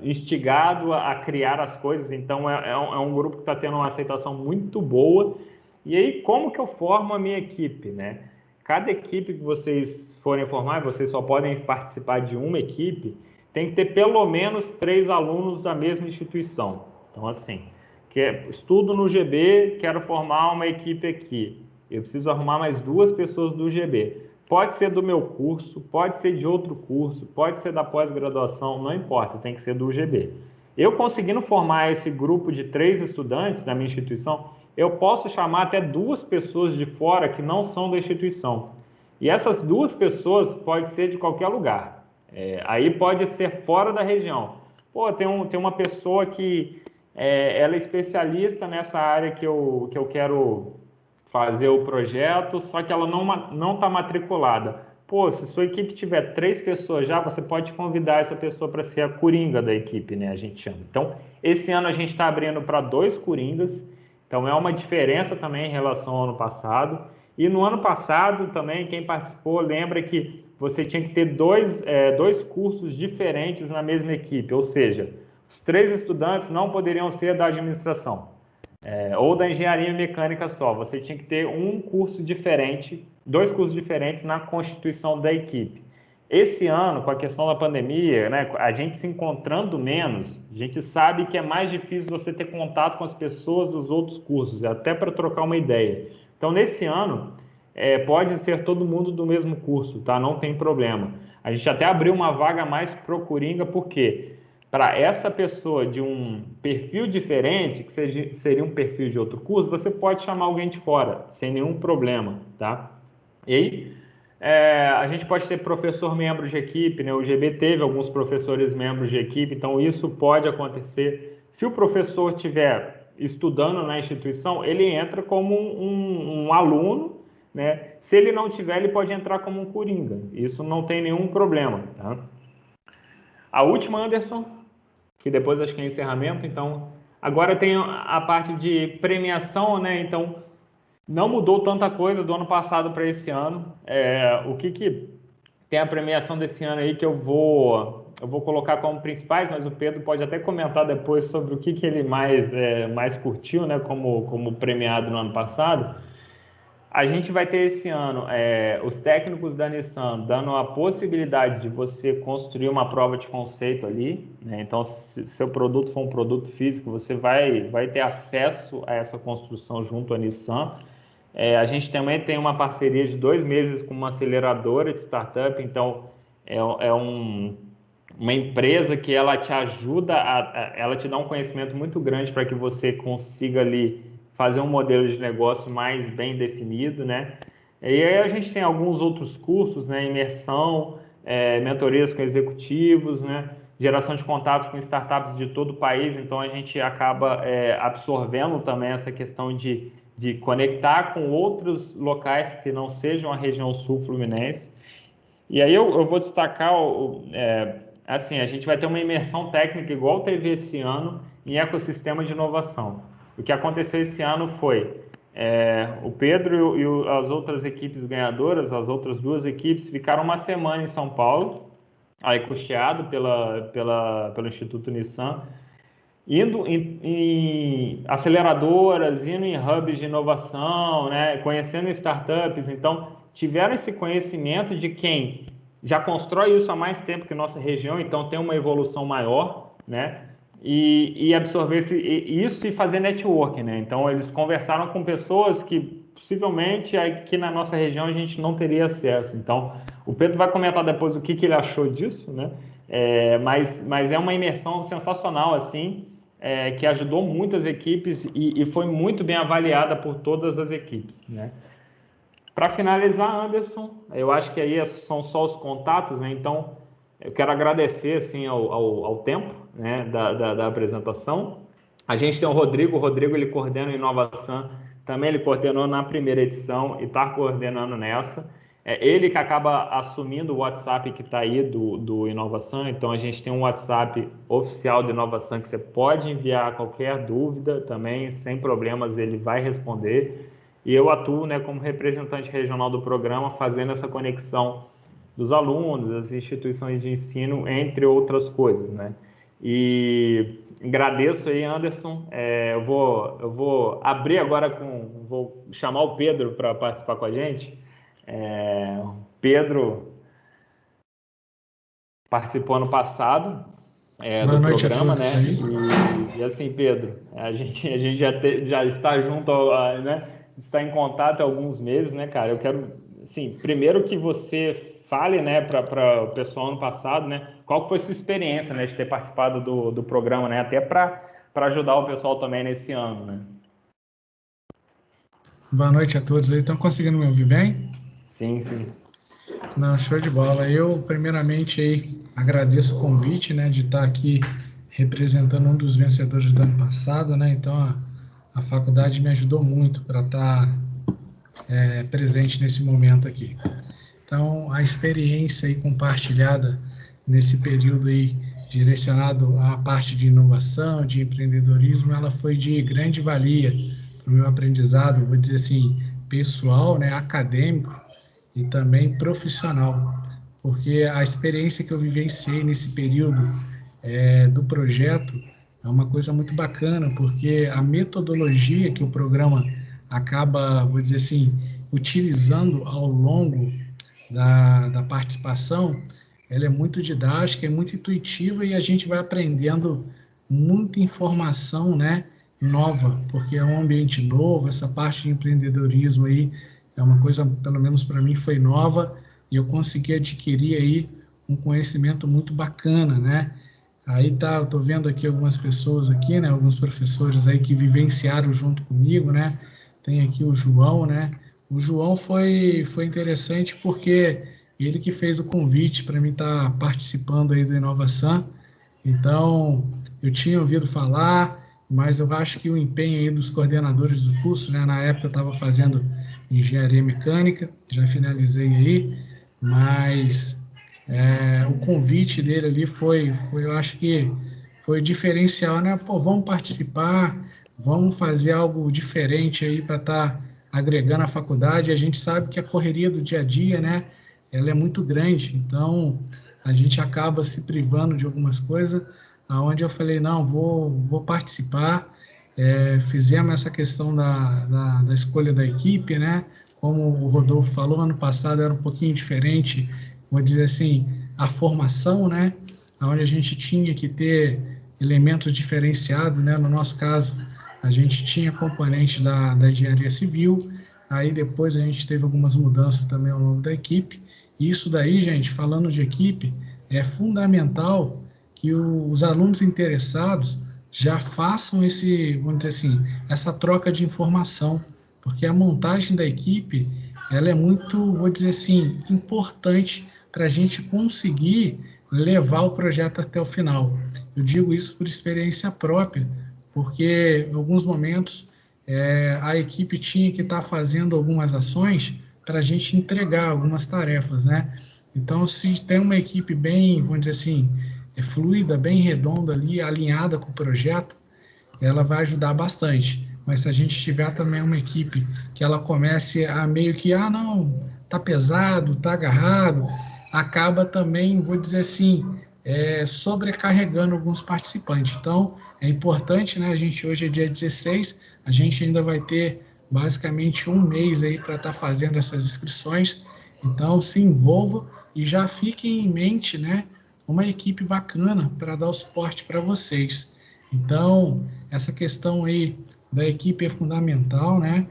instigado a criar as coisas. Então é um grupo que está tendo uma aceitação muito boa. E aí, como que eu formo a minha equipe, né? Cada equipe que vocês forem formar, vocês só podem participar de uma equipe, tem que ter pelo menos 3 alunos da mesma instituição. Então, assim, estudo no GB, quero formar uma equipe aqui. Eu preciso arrumar mais 2 pessoas do GB. Pode ser do meu curso, pode ser de outro curso, pode ser da pós-graduação, não importa, tem que ser do GB. Eu conseguindo formar esse grupo de 3 estudantes da minha instituição, eu posso chamar até 2 pessoas de fora que não são da instituição. E essas 2 pessoas podem ser de qualquer lugar. Aí pode ser fora da região. Tem uma pessoa que ela é especialista nessa área que eu quero fazer o projeto, só que ela não está matriculada. Se sua equipe tiver 3 pessoas já, você pode convidar essa pessoa para ser a coringa da equipe, né? A gente chama. Então, esse ano a gente está abrindo para 2 coringas. Então, é uma diferença também em relação ao ano passado. E no ano passado também, quem participou, lembra que você tinha que ter 2 cursos diferentes na mesma equipe. Ou seja, os 3 estudantes não poderiam ser da administração ou da engenharia mecânica só. Você tinha que ter 2 cursos diferentes na constituição da equipe. Esse ano, com a questão da pandemia, né, a gente se encontrando menos, a gente sabe que é mais difícil você ter contato com as pessoas dos outros cursos, até para trocar uma ideia. Então, nesse ano, pode ser todo mundo do mesmo curso, tá? Não tem problema. A gente até abriu uma vaga mais pro coringa, porque para essa pessoa de um perfil diferente, que seria um perfil de outro curso, você pode chamar alguém de fora, sem nenhum problema, tá? E aí, a gente pode ter professor membro de equipe, né? O GB teve alguns professores membros de equipe, então isso pode acontecer. Se o professor estiver estudando na instituição, ele entra como um aluno, né? Se ele não tiver, ele pode entrar como um coringa. Isso não tem nenhum problema, tá? A última, Anderson, que depois acho que é encerramento. Então, agora tem a parte de premiação, né? Então, não mudou tanta coisa do ano passado para esse ano. O que tem a premiação desse ano aí que eu vou eu vou colocar como principais, mas o Pedro pode até comentar depois sobre o que ele mais curtiu, né, como premiado no ano passado. A gente vai ter esse ano os técnicos da Nissan dando a possibilidade de você construir uma prova de conceito ali, né? Então, se seu produto for um produto físico, você vai ter acesso a essa construção junto à Nissan. A gente também tem uma parceria de 2 meses com uma aceleradora de startup, então uma empresa que ela te ajuda, ela te dá um conhecimento muito grande para que você consiga ali fazer um modelo de negócio mais bem definido, né? E aí a gente tem alguns outros cursos, né? Imersão, mentorias com executivos, né? Geração de contatos com startups de todo o país, então a gente acaba absorvendo também essa questão de conectar com outros locais que não sejam a região sul-fluminense. E aí eu vou destacar, assim, a gente vai ter uma imersão técnica igual teve esse ano em ecossistema de inovação. O que aconteceu esse ano foi o Pedro e as outras equipes ganhadoras, as outras 2 equipes, ficaram uma semana em São Paulo, aí custeado pelo Instituto Nissan, indo em aceleradoras, indo em hubs de inovação, né, conhecendo startups. Então, tiveram esse conhecimento de quem já constrói isso há mais tempo que nossa região, então tem uma evolução maior, né? E absorver isso e fazer networking, né? Então, eles conversaram com pessoas que possivelmente aqui na nossa região a gente não teria acesso. Então, o Pedro vai comentar depois o que ele achou disso, né? Mas é uma imersão sensacional, assim, que ajudou muitas equipes e foi muito bem avaliada por todas as equipes, né? Para finalizar, Anderson, eu acho que aí são só os contatos, né? Então, eu quero agradecer assim, ao tempo, né, da apresentação. A gente tem o Rodrigo ele coordena o Inovação, também ele coordenou na primeira edição e está coordenando nessa. Ele que acaba assumindo o WhatsApp que está aí do Inovação, então a gente tem um WhatsApp oficial do Inovação que você pode enviar qualquer dúvida também, sem problemas, ele vai responder. E eu atuo, né, como representante regional do programa, fazendo essa conexão dos alunos, das instituições de ensino, entre outras coisas, né? E agradeço aí, Anderson. Eu vou abrir agora vou chamar o Pedro para participar com a gente. O Pedro participou ano passado do programa, né? E assim, Pedro, a gente já está junto, né? Está em contato há alguns meses, né, cara? Eu quero, assim, primeiro que você fale, né, para o pessoal ano passado, né, qual foi a sua experiência, né, de ter participado do programa, né, até para ajudar o pessoal também nesse ano, né? Boa noite a todos aí. Estão conseguindo me ouvir bem? Sim. Não, show de bola. Eu, primeiramente, aí, agradeço o convite, né, de estar aqui representando um dos vencedores do ano passado, né, então a faculdade me ajudou muito para estar presente nesse momento aqui. Então, a experiência aí compartilhada nesse período aí, direcionado à parte de inovação, de empreendedorismo, ela foi de grande valia para o meu aprendizado, vou dizer assim, pessoal, né, acadêmico e também profissional, porque a experiência que eu vivenciei nesse período do projeto é uma coisa muito bacana, porque a metodologia que o programa acaba, vou dizer assim, utilizando ao longo da participação, ela é muito didática, é muito intuitiva e a gente vai aprendendo muita informação, né, nova, porque é um ambiente novo, essa parte de empreendedorismo aí é uma coisa, pelo menos para mim, foi nova e eu consegui adquirir aí um conhecimento muito bacana, né? Aí eu tô vendo aqui algumas pessoas aqui, né, alguns professores aí que vivenciaram junto comigo, né? Tem aqui o João, né? O João foi interessante porque ele que fez o convite para mim estar participando aí do Inovação. Então, eu tinha ouvido falar, mas eu acho que o empenho aí dos coordenadores do curso, né? Na época eu estava fazendo engenharia mecânica, já finalizei aí, mas o convite dele ali foi, eu acho que foi diferencial, né? Pô, vamos participar, vamos fazer algo diferente aí para estar agregando a faculdade. A gente sabe que a correria do dia a dia, né? Ela é muito grande, então a gente acaba se privando de algumas coisas, aonde eu falei, não, vou participar. Fizemos essa questão da escolha da equipe, né? Como o Rodolfo falou, ano passado era um pouquinho diferente, vou dizer assim, a formação, né? Onde a gente tinha que ter elementos diferenciados, né? No nosso caso, a gente tinha componente da engenharia civil, aí depois a gente teve algumas mudanças também ao longo da equipe, e isso daí, gente, falando de equipe, é fundamental que os alunos interessados já façam vamos dizer assim, essa troca de informação, porque a montagem da equipe, ela é muito, vou dizer assim, importante para a gente conseguir levar o projeto até o final. Eu digo isso por experiência própria, porque em alguns momentos a equipe tinha que estar fazendo algumas ações para a gente entregar algumas tarefas, né? Então, se tem uma equipe bem, vamos dizer assim, fluida, bem redonda ali, alinhada com o projeto, ela vai ajudar bastante. Mas se a gente tiver também uma equipe que ela comece a meio que, não, tá pesado, tá agarrado, acaba também, vou dizer assim, sobrecarregando alguns participantes. Então, é importante, né? A gente hoje é dia 16, a gente ainda vai ter basicamente um mês aí para estar fazendo essas inscrições. Então, se envolva e já fiquem em mente, né? Uma equipe bacana para dar o suporte para vocês. Então, essa questão aí da equipe é fundamental, né?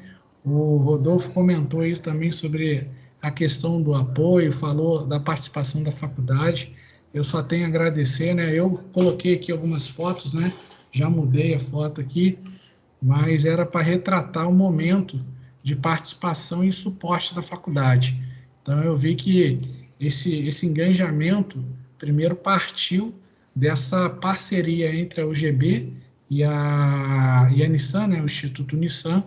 O Rodolfo comentou isso também sobre a questão do apoio, falou da participação da faculdade. Eu só tenho a agradecer, né? Eu coloquei aqui algumas fotos, né? Já mudei a foto aqui, mas era para retratar o momento de participação e suporte da faculdade. Então, eu vi que esse engajamento primeiro partiu dessa parceria entre a UGB e a Nissan, né, o Instituto Nissan,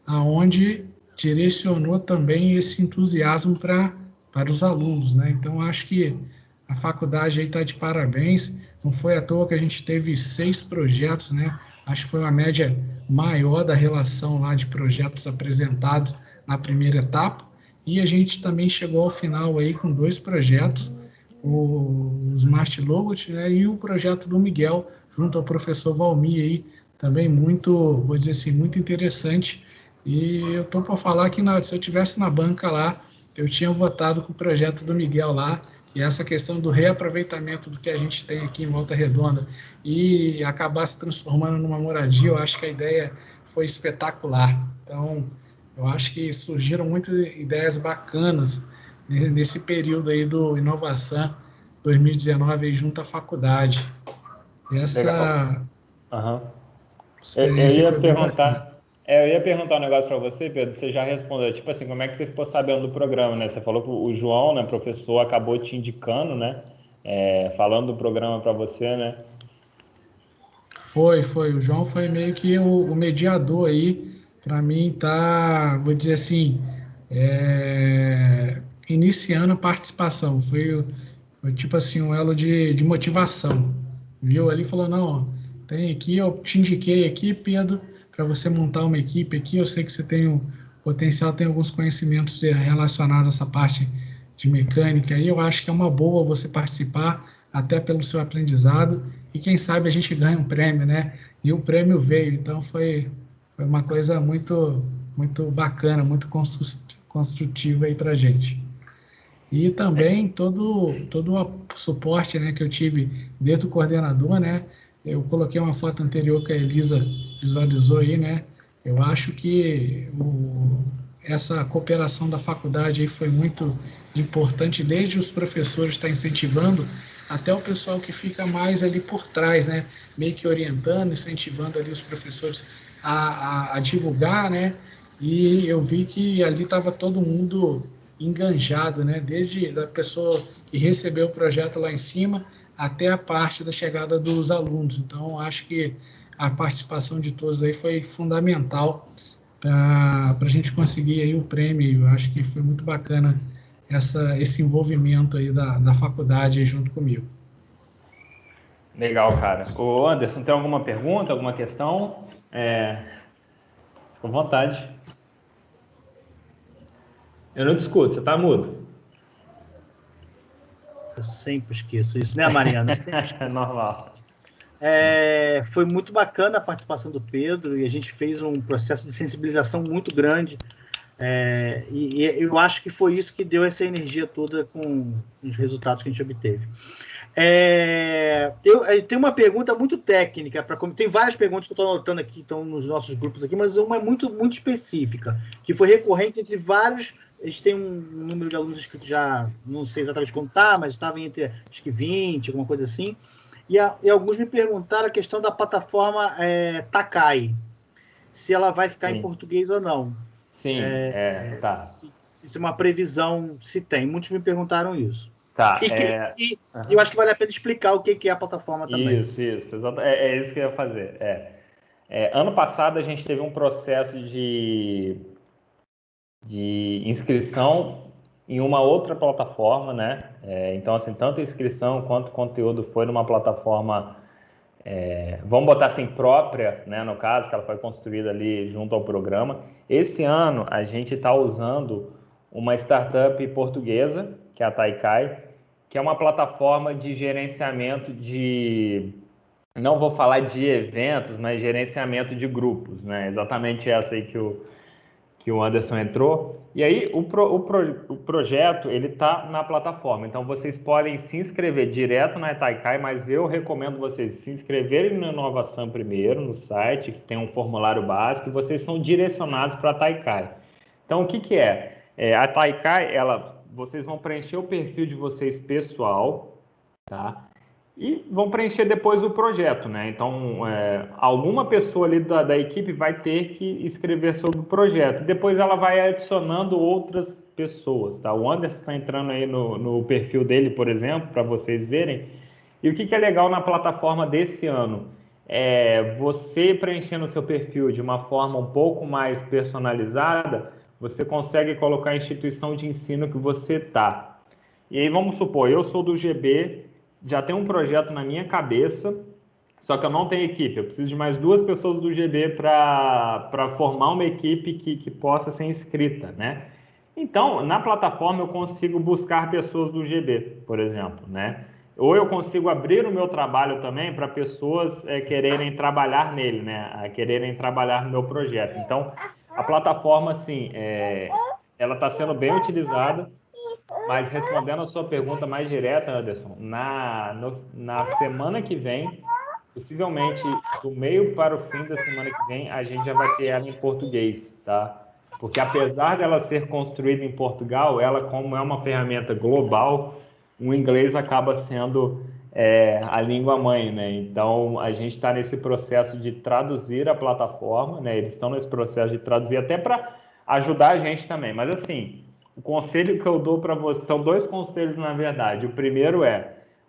aonde direcionou também esse entusiasmo para os alunos, né? Então, acho que a faculdade aí está de parabéns. Não foi à toa que a gente teve 6 projetos, né? Acho que foi uma média maior da relação lá de projetos apresentados na primeira etapa. E a gente também chegou ao final aí com 2 projetos, o Smart Logot, né, e o projeto do Miguel, junto ao professor Valmir aí, também muito, vou dizer assim, muito interessante. E eu estou para falar que se eu tivesse na banca lá, eu tinha votado com o projeto do Miguel lá, e essa questão do reaproveitamento do que a gente tem aqui em Volta Redonda e acabar se transformando numa moradia, eu acho que a ideia foi espetacular. Então, eu acho que surgiram muitas ideias bacanas nesse período aí do Inovação 2019 aí junto à faculdade. Legal. Essa Uhum. Eu experiência ia foi bem bacana. perguntar um negócio para você, Pedro. Você já respondeu. Tipo assim, como é que você ficou sabendo do programa, né? Você falou que o João, né, professor, acabou te indicando, né? Falando do programa para você, né? Foi. O João foi meio que o mediador aí para mim tá, vou dizer assim, iniciando a participação. Foi tipo assim um elo de motivação. Viu ali e falou, não, tem aqui, eu te indiquei aqui, Pedro, para você montar uma equipe aqui. Eu sei que você tem um potencial, tem alguns conhecimentos relacionados a essa parte de mecânica aí. Eu acho que é uma boa você participar, até pelo seu aprendizado. E quem sabe a gente ganha um prêmio, né? E o prêmio veio, então foi uma coisa muito bacana, muito construtiva aí para a gente. E também todo o suporte, né, que eu tive desde o coordenador, né? Eu coloquei uma foto anterior que a Elisa visualizou aí, né? Eu acho que essa cooperação da faculdade aí foi muito importante, desde os professores estar incentivando, até o pessoal que fica mais ali por trás, né? Meio que orientando, incentivando ali os professores a divulgar, né? E eu vi que ali estava todo mundo enganjado, né? Desde a pessoa que recebeu o projeto lá em cima até a parte da chegada dos alunos. Então, acho que a participação de todos aí foi fundamental para a gente conseguir aí o prêmio. Eu acho que foi muito bacana esse envolvimento aí da faculdade aí junto comigo. Legal, cara. Ô, Anderson, tem alguma pergunta, alguma questão? Fica à vontade. Eu não te escuto, você tá mudo. Eu sempre esqueço isso, né, Mariana? É normal. Foi muito bacana a participação do Pedro e a gente fez um processo de sensibilização muito grande. E eu acho que foi isso que deu essa energia toda com os resultados que a gente obteve. Eu tenho uma pergunta muito técnica, tem várias perguntas que eu estou anotando aqui, estão nos nossos grupos aqui, mas uma é muito, muito específica, que foi recorrente entre vários. A gente tem um número de alunos inscritos já, não sei exatamente contar, mas estava entre, acho que 20, alguma coisa assim. E alguns me perguntaram a questão da plataforma Takai, se ela vai ficar em português ou não. Sim, tá. Se é uma previsão, se tem. Muitos me perguntaram isso. Tá. Eu acho que vale a pena explicar o que é a plataforma também. Isso. É isso que eu ia fazer. Ano passado a gente teve um processo de inscrição em uma outra plataforma, né? Então, assim, tanto inscrição quanto conteúdo foi numa plataforma, vamos botar assim, própria, né? No caso, que ela foi construída ali junto ao programa. Esse ano a gente está usando uma startup portuguesa, que é a Taikai, que é uma plataforma de gerenciamento de, não vou falar de eventos, mas gerenciamento de grupos, né? Exatamente essa aí que o Anderson entrou. E aí o projeto ele está na plataforma, então vocês podem se inscrever direto na Taikai, mas eu recomendo vocês se inscreverem na Inovação primeiro, no site, que tem um formulário básico, e vocês são direcionados para a Taikai. Então o que é? A Taikai, vocês vão preencher o perfil de vocês pessoal, tá? E vão preencher depois o projeto, né? Então, alguma pessoa ali da equipe vai ter que escrever sobre o projeto. Depois ela vai adicionando outras pessoas, tá? O Anderson está entrando aí no perfil dele, por exemplo, para vocês verem. E o que é legal na plataforma desse ano? Você preenchendo o seu perfil de uma forma um pouco mais personalizada, você consegue colocar a instituição de ensino que você está. E aí, vamos supor, eu sou do GB, já tem um projeto na minha cabeça, só que eu não tenho equipe. Eu preciso de mais 2 pessoas do GB para formar uma equipe que possa ser inscrita, né? Então, na plataforma eu consigo buscar pessoas do GB, por exemplo, né? Ou eu consigo abrir o meu trabalho também para pessoas quererem trabalhar nele, né? Quererem trabalhar no meu projeto. Então, a plataforma, assim, ela está sendo bem utilizada. Mas respondendo a sua pergunta mais direta, Anderson, na semana que vem, possivelmente do meio para o fim da semana que vem, a gente já vai ter ela em português, tá? Porque apesar dela ser construída em Portugal, ela, como é uma ferramenta global, o inglês acaba sendo a língua mãe, né? Então, a gente está nesse processo de traduzir a plataforma, né? Eles estão nesse processo de traduzir até para ajudar a gente também. Mas, assim, o conselho que eu dou para você, são 2 conselhos, na verdade. O primeiro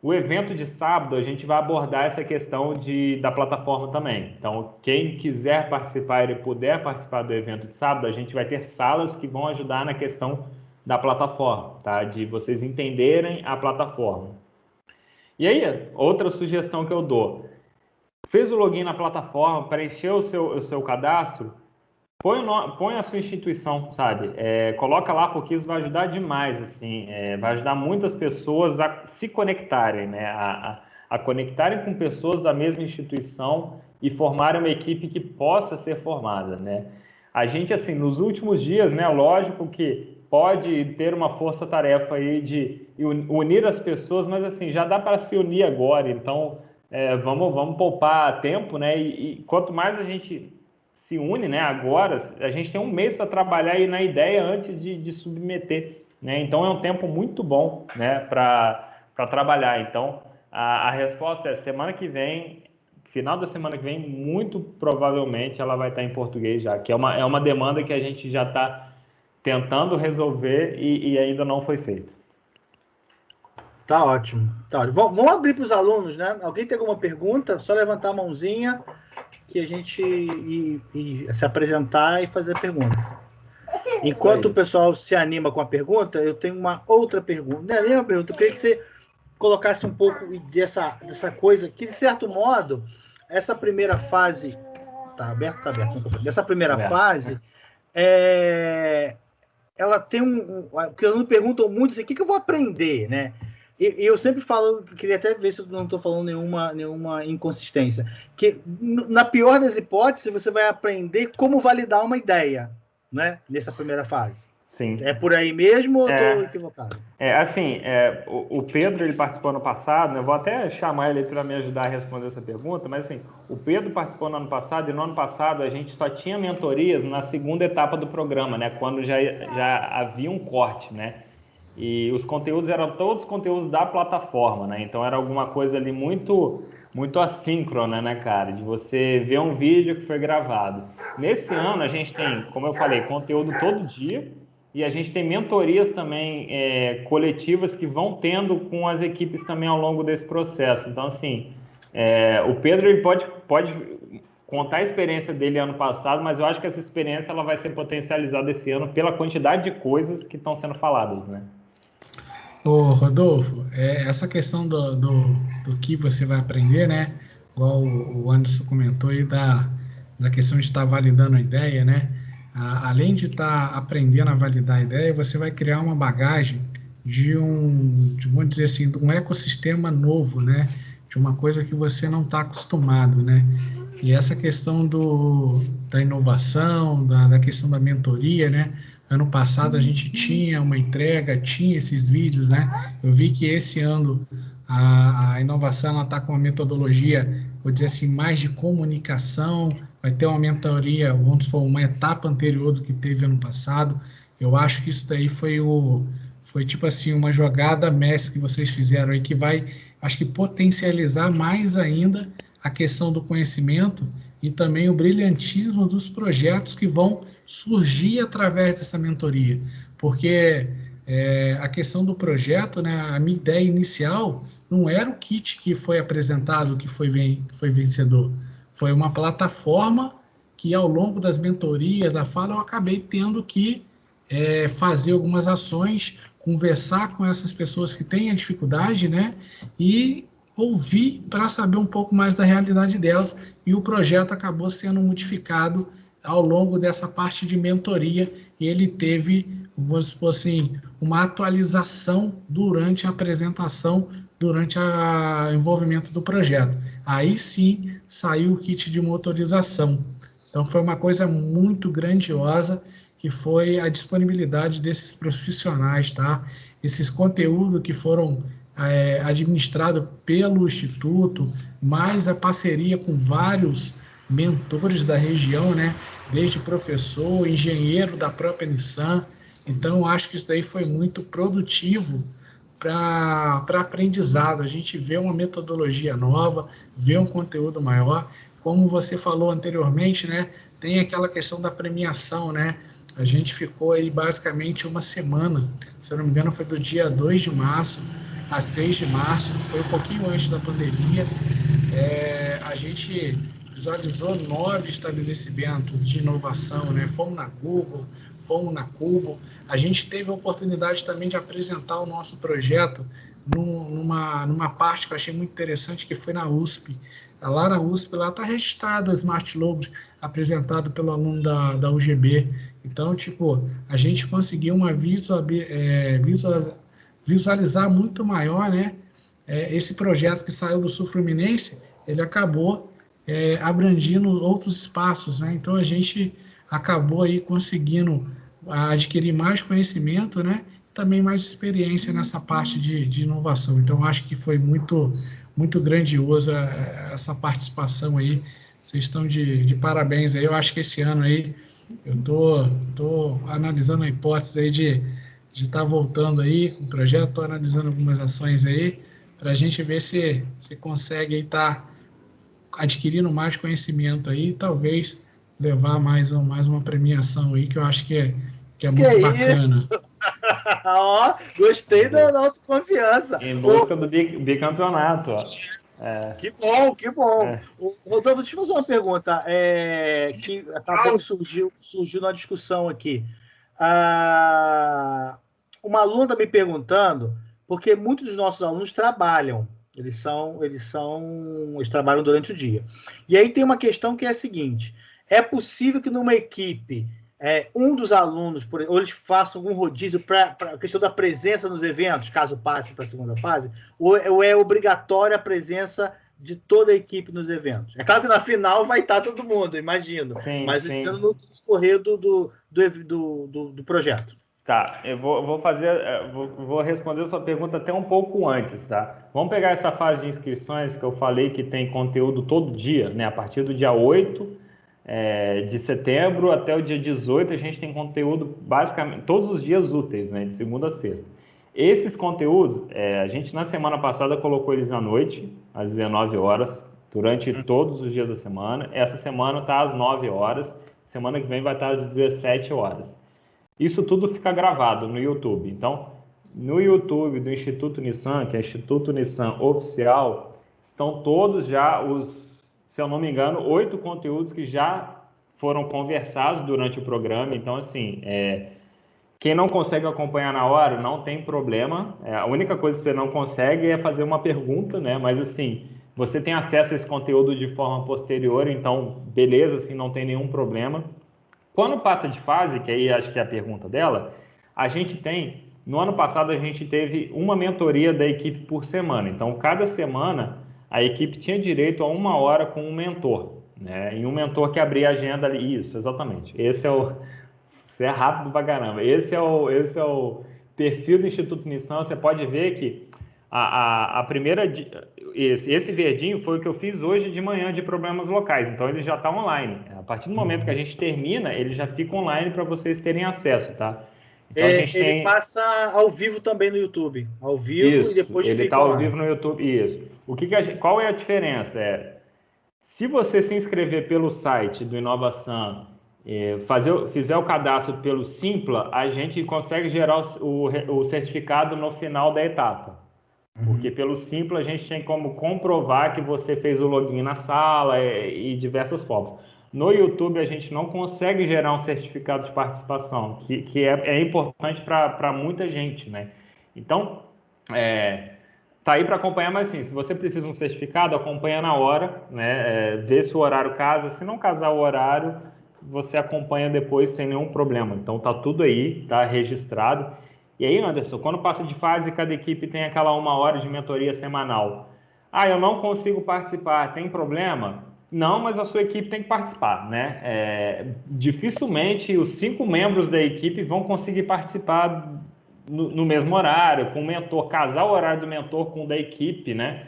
o evento de sábado, a gente vai abordar essa questão da plataforma também. Então, quem quiser participar e puder participar do evento de sábado, a gente vai ter salas que vão ajudar na questão da plataforma, tá? De vocês entenderem a plataforma. E aí, outra sugestão que eu dou. Fez o login na plataforma, preencheu o seu cadastro, põe a sua instituição, sabe? Coloca lá, porque isso vai ajudar demais, assim. Vai ajudar muitas pessoas a se conectarem, né? A conectarem com pessoas da mesma instituição e formarem uma equipe que possa ser formada, né? A gente, assim, nos últimos dias, né? Lógico que pode ter uma força-tarefa aí de unir as pessoas, mas, assim, já dá para se unir agora. Então, vamos poupar tempo, né? E quanto mais a gente se une, né? Agora, a gente tem um mês para trabalhar aí na ideia antes de submeter, né? Então, é um tempo muito bom, né? Para trabalhar. Então, a resposta é semana que vem, final da semana que vem, muito provavelmente ela vai estar em português já, que é uma demanda que a gente já está tentando resolver e ainda não foi feito. Tá ótimo. Vamos abrir para os alunos, né? Alguém tem alguma pergunta? Só levantar a mãozinha que a gente se apresentar e fazer a pergunta. Enquanto o pessoal se anima com a pergunta, eu tenho uma outra pergunta. Não é a mesma pergunta, eu queria que você colocasse um pouco dessa coisa, que de certo modo, essa primeira fase... Tá aberto? Tá aberto. Dessa primeira fase, ela tem porque eu não pergunto muito assim, o que eu vou aprender, né? eu sempre falo, queria até ver se eu não estou falando nenhuma inconsistência, que na pior das hipóteses, você vai aprender como validar uma ideia, né? Nessa primeira fase. Sim. É por aí mesmo ou estou equivocado? O Pedro, ele participou no passado, né? Eu vou até chamar ele para me ajudar a responder essa pergunta, mas assim, o Pedro participou no ano passado, e no ano passado a gente só tinha mentorias na segunda etapa do programa, né? Quando já havia um corte, né? E os conteúdos eram todos conteúdos da plataforma, né? Então era alguma coisa ali muito assíncrona, né, cara? De você ver um vídeo que foi gravado. Nesse ano a gente tem, como eu falei, conteúdo todo dia, e a gente tem mentorias também coletivas que vão tendo com as equipes também ao longo desse processo. Então, assim, o Pedro ele pode contar a experiência dele ano passado, mas eu acho que essa experiência ela vai ser potencializada esse ano pela quantidade de coisas que estão sendo faladas, né? Ô, Rodolfo, essa questão do que você vai aprender, né? Igual o Anderson comentou aí da questão de estar validando a ideia, né? Além de estar aprendendo a validar a ideia, você vai criar uma bagagem vamos dizer assim, de um ecossistema novo, né? De uma coisa que você não está acostumado, né? E essa questão da inovação, da questão da mentoria, né? Ano passado a gente tinha uma entrega, tinha esses vídeos, né? Eu vi que esse ano a inovação está com uma metodologia, vou dizer assim, mais de comunicação, vai ter uma mentoria, vamos supor, uma etapa anterior do que teve ano passado. Eu acho que isso daí foi tipo assim, uma jogada mestre que vocês fizeram aí, que vai, acho que potencializar mais ainda a questão do conhecimento e também o brilhantismo dos projetos que vão surgir através dessa mentoria. Porque a questão do projeto, né, a minha ideia inicial não era o kit que foi apresentado, que foi vencedor. Foi uma plataforma que, ao longo das mentorias, da fala, eu acabei tendo que fazer algumas ações, conversar com essas pessoas que têm a dificuldade, né, e ouvir para saber um pouco mais da realidade delas, e o projeto acabou sendo modificado ao longo dessa parte de mentoria, e ele teve, vamos supor assim, uma atualização durante a apresentação, durante o envolvimento do projeto. Aí sim saiu o kit de motorização. Então foi uma coisa muito grandiosa, que foi a disponibilidade desses profissionais, tá? Esses conteúdos que foram administrado pelo Instituto, mais a parceria com vários mentores da região, né? Desde professor, engenheiro da própria Nissan. Então, acho que isso daí foi muito produtivo para aprendizado. A gente vê uma metodologia nova, vê um conteúdo maior. Como você falou anteriormente, né? Tem aquela questão da premiação, né? A gente ficou aí basicamente uma semana, se eu não me engano, foi do dia 2 de março a 6 de março, foi um pouquinho antes da pandemia. A gente visualizou 9 estabelecimentos de inovação, né? Fomos na Google, fomos na Cubo. A gente teve a oportunidade também de apresentar o nosso projeto numa parte que eu achei muito interessante, que foi na USP. Lá na USP, lá está registrado o Smart Logos, apresentado pelo aluno da UGB. Então, tipo, a gente conseguiu uma visualizar muito maior, né? Esse projeto que saiu do Sul Fluminense, ele acabou abrangindo outros espaços, né? Então, a gente acabou aí conseguindo adquirir mais conhecimento, né? Também mais experiência nessa parte de inovação. Então, acho que foi muito grandiosa essa participação aí. Vocês estão de parabéns aí. Eu acho que esse ano aí eu tô analisando a hipótese aí de estar voltando aí com o projeto, estou analisando algumas ações aí para a gente ver se consegue estar adquirindo mais conhecimento aí, e talvez levar mais uma premiação aí, que eu acho que é muito bacana. Ó, gostei da autoconfiança. Em busca do bicampeonato. Que bom. Rodolfo, deixa eu fazer uma pergunta que acabou que surgiu na discussão aqui. Uma aluna está me perguntando, porque muitos dos nossos alunos trabalham, eles trabalham durante o dia. E aí tem uma questão que é a seguinte: é possível que numa equipe um dos alunos, ou eles façam algum rodízio para a questão da presença nos eventos, caso passe para a segunda fase, ou é obrigatória a presença de toda a equipe nos eventos? É claro que na final vai estar todo mundo, imagino, mas dizendo no discorrer do projeto. Tá, eu vou responder a sua pergunta até um pouco antes, tá? Vamos pegar essa fase de inscrições que eu falei que tem conteúdo todo dia, né? A partir do dia 8 de setembro até o dia 18, a gente tem conteúdo basicamente todos os dias úteis, né? De segunda a sexta. Esses conteúdos, a gente na semana passada colocou eles à noite, às 19 horas, durante todos os dias da semana. Essa semana está às 9 horas, semana que vem vai estar às 17 horas. Isso tudo fica gravado no YouTube. Então, no YouTube do Instituto Nissan, que é Instituto Nissan Oficial, estão todos já se eu não me engano, 8 conteúdos que já foram conversados durante o programa. Então, assim, quem não consegue acompanhar na hora, não tem problema. A única coisa que você não consegue é fazer uma pergunta, né? Mas, assim, você tem acesso a esse conteúdo de forma posterior, então, beleza, assim, não tem nenhum problema. Quando passa de fase, que aí acho que é a pergunta dela, no ano passado a gente teve uma mentoria da equipe por semana. Então, cada semana a equipe tinha direito a 1 hora com um mentor, né? E um mentor que abria a agenda ali. Isso, exatamente. Você é rápido pra caramba. Esse é o perfil do Instituto Nissan. Você pode ver que a primeira... Esse verdinho foi o que eu fiz hoje de manhã de problemas locais. Então, ele já está online. A partir do momento que a gente termina, ele já fica online para vocês terem acesso, tá? Então, ele passa ao vivo também no YouTube. Ao vivo. Isso, e depois ele está ao vivo no YouTube. Isso. Qual é a diferença? Se você se inscrever pelo site do Inovação, fizer o cadastro pelo Simpla, a gente consegue gerar o certificado no final da etapa. Porque pelo Simpla a gente tem como comprovar que você fez o login na sala e diversas formas. No YouTube a gente não consegue gerar um certificado de participação, que é importante para muita gente, né? Então, tá aí para acompanhar, mas assim, se você precisa de um certificado, acompanha na hora, né? Vê se o horário casa. Se não casar o horário, você acompanha depois sem nenhum problema. Então tá tudo aí, tá registrado. E aí, Anderson, quando passa de fase, cada equipe tem aquela 1 hora de mentoria semanal. Eu não consigo participar, tem problema? Não, mas a sua equipe tem que participar, né? Dificilmente os 5 membros da equipe vão conseguir participar no mesmo horário, com o mentor, casar o horário do mentor com o da equipe, né?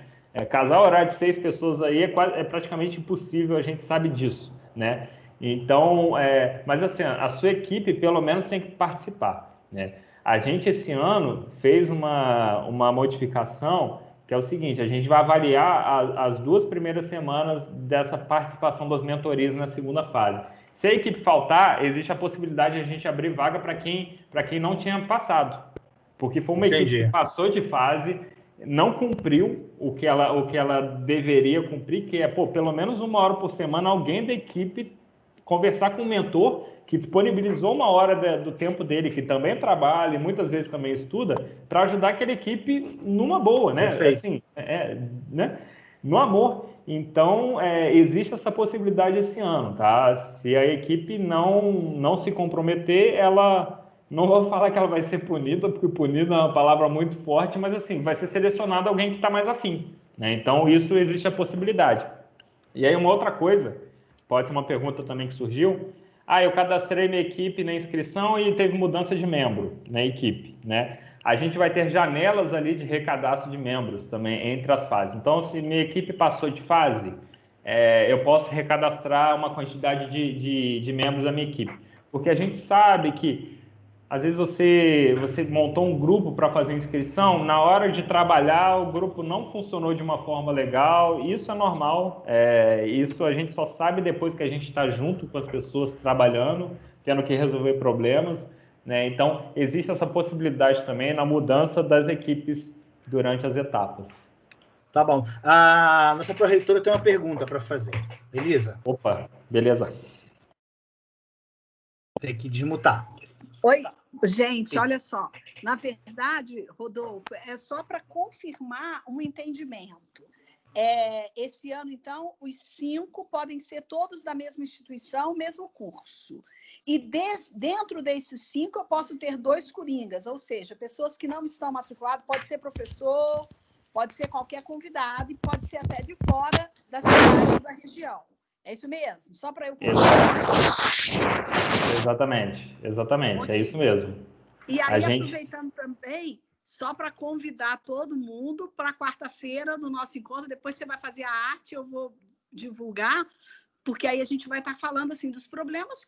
Casar o horário de 6 pessoas aí é praticamente impossível, a gente sabe disso, né? Então, mas assim, a sua equipe pelo menos tem que participar, né? A gente esse ano fez uma modificação que é o seguinte: a gente vai avaliar as 2 primeiras semanas dessa participação das mentorias na segunda fase. Se a equipe faltar, existe a possibilidade de a gente abrir vaga para quem não tinha passado, porque foi uma equipe que passou de fase, não cumpriu o que ela deveria cumprir, que é pelo menos 1 hora por semana alguém da equipe conversar com o mentor que disponibilizou 1 hora do tempo dele, que também trabalha e muitas vezes também estuda, para ajudar aquela equipe numa boa, né? Perfeito. Assim, né? No amor. Então, existe essa possibilidade esse ano, tá? Se a equipe não se comprometer, ela... Não vou falar que ela vai ser punida, porque punida é uma palavra muito forte, mas assim, vai ser selecionado alguém que está mais afim, né? Então, isso existe a possibilidade. E aí, uma outra coisa, pode ser uma pergunta também que surgiu. Eu cadastrei minha equipe na inscrição e teve mudança de membro na equipe, né? A gente vai ter janelas ali de recadastro de membros também entre as fases. Então, se minha equipe passou de fase, eu posso recadastrar uma quantidade de membros da minha equipe. Porque a gente sabe que, às vezes, você montou um grupo para fazer inscrição, na hora de trabalhar, o grupo não funcionou de uma forma legal. Isso é normal, isso a gente só sabe depois que a gente está junto com as pessoas trabalhando, tendo que resolver problemas, né? Então, existe essa possibilidade também na mudança das equipes durante as etapas. Tá bom. A nossa pró-reitora tem uma pergunta para fazer. Elisa? Opa, beleza. Tem que desmutar. Oi, gente, olha só. Na verdade, Rodolfo, é só para confirmar um entendimento. Esse ano, então, os 5 podem ser todos da mesma instituição, mesmo curso. E dentro desses 5, eu posso ter 2 coringas, ou seja, pessoas que não estão matriculadas, pode ser professor, pode ser qualquer convidado, e pode ser até de fora da cidade ou da região. É isso mesmo? Só para eu confirmar. Exatamente, okay. É isso mesmo. E aí, aproveitando também, só para convidar todo mundo para quarta-feira no nosso encontro, depois você vai fazer a arte, eu vou divulgar, porque aí a gente vai estar falando assim, dos problemas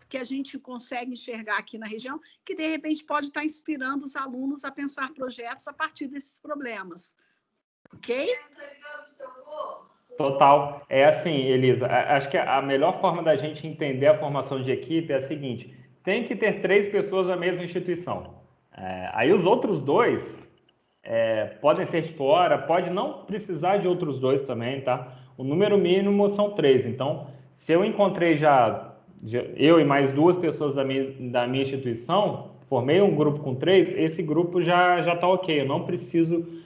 que a gente consegue enxergar aqui na região, que de repente pode estar inspirando os alunos a pensar projetos a partir desses problemas. Ok? Total. É assim, Elisa, acho que a melhor forma da gente entender a formação de equipe é a seguinte: tem que ter 3 pessoas da mesma instituição. Aí os outros 2 podem ser de fora, pode não precisar de outros 2 também, tá? O número mínimo são 3. Então, se eu encontrei eu e mais 2 pessoas da minha instituição, formei um grupo com 3, esse grupo já está ok. Eu não preciso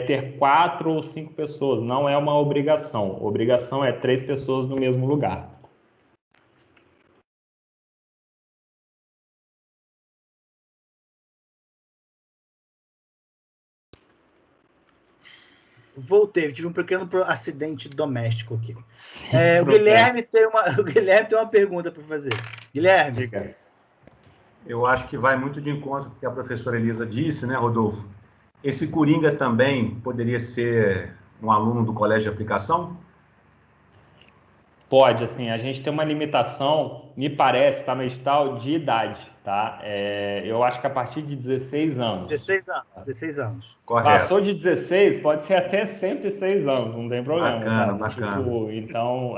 ter 4 ou 5 pessoas, não é uma obrigação. A obrigação é 3 pessoas no mesmo lugar. Voltei, tive um pequeno acidente doméstico aqui. O Guilherme tem uma pergunta para fazer. Guilherme. Diga. Eu acho que vai muito de encontro com o que a professora Elisa disse, né, Rodolfo? Esse coringa também poderia ser um aluno do colégio de aplicação? Pode, assim, a gente tem uma limitação, me parece, tá, no edital, de idade, tá? Eu acho que a partir de 16 anos. 16 anos. Correto. Passou de 16, pode ser até 106 anos, não tem problema. Bacana. Então,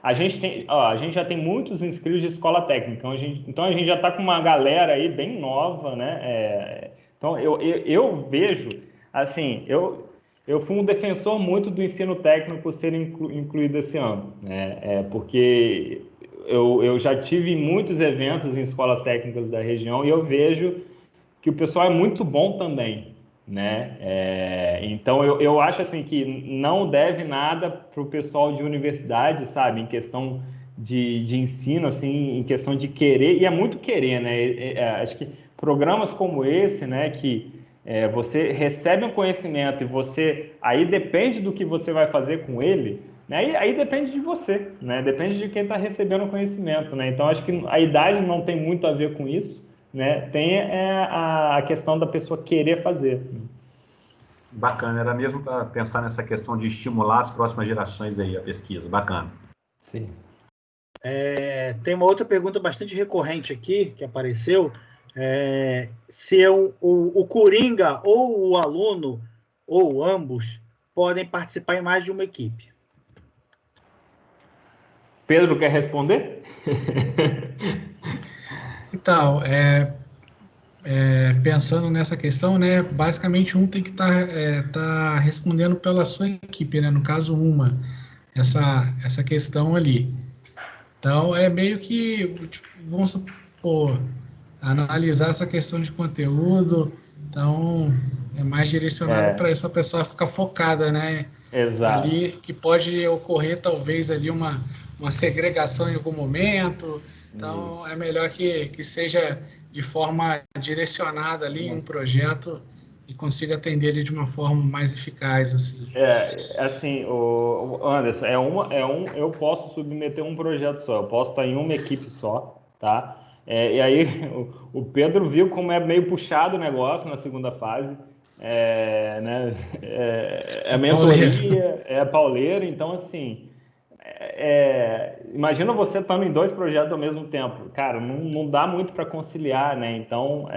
a gente já tem muitos inscritos de escola técnica, então a gente já está com uma galera aí bem nova, né? Então, eu vejo, assim, eu fui um defensor muito do ensino técnico ser incluído esse ano, né? Porque eu já tive muitos eventos em escolas técnicas da região e eu vejo que o pessoal é muito bom também, né? Então, eu acho assim que não deve nada para o pessoal de universidade, sabe? Em questão de ensino, assim, em questão de querer, e é muito querer, né? Acho que programas como esse, né, que você recebe um conhecimento e você, aí depende do que você vai fazer com ele, né? Aí depende de você, né? Depende de quem está recebendo o conhecimento, né? Então, acho que a idade não tem muito a ver com isso, né? Tem a questão da pessoa querer fazer. Bacana, era mesmo para pensar nessa questão de estimular as próximas gerações aí, a pesquisa. Bacana. Sim. Tem uma outra pergunta bastante recorrente aqui, que apareceu, se o coringa ou o aluno, ou ambos, podem participar em mais de uma equipe. Pedro, quer responder? Então, pensando nessa questão, né, basicamente um tem que tá respondendo pela sua equipe, né, no caso essa questão ali. Então, é meio que, tipo, vamos supor, analisar essa questão de conteúdo, então é mais direcionado para isso, a pessoa ficar focada, né? Exato. Ali, que pode ocorrer talvez ali uma segregação em algum momento, então é melhor que seja de forma direcionada ali em um projeto e consiga atender ele de uma forma mais eficaz, assim. Assim, o Anderson, eu posso submeter um projeto só, eu posso estar em uma equipe só, tá? E aí o Pedro viu como é meio puxado o negócio na segunda fase, né? Mentoria, pauleiro, então assim, imagina você estando em 2 projetos ao mesmo tempo, cara, não dá muito para conciliar, né? Então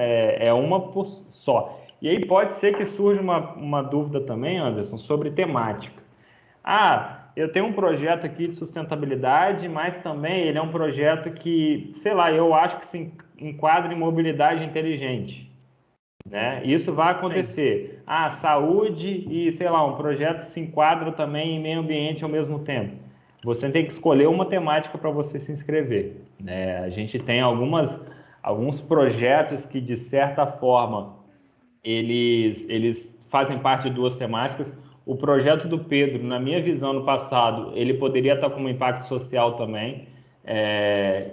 uma por só. E aí pode ser que surja uma dúvida também, Anderson, sobre temática. Eu tenho um projeto aqui de sustentabilidade, mas também ele é um projeto que, sei lá, eu acho que se enquadra em mobilidade inteligente, né? Isso vai acontecer. Saúde e, sei lá, um projeto se enquadra também em meio ambiente ao mesmo tempo. Você tem que escolher uma temática para você se inscrever, né? A gente tem alguns projetos que, de certa forma, eles fazem parte de 2 temáticas. o projeto do Pedro, na minha visão, no passado, ele poderia estar como impacto social também,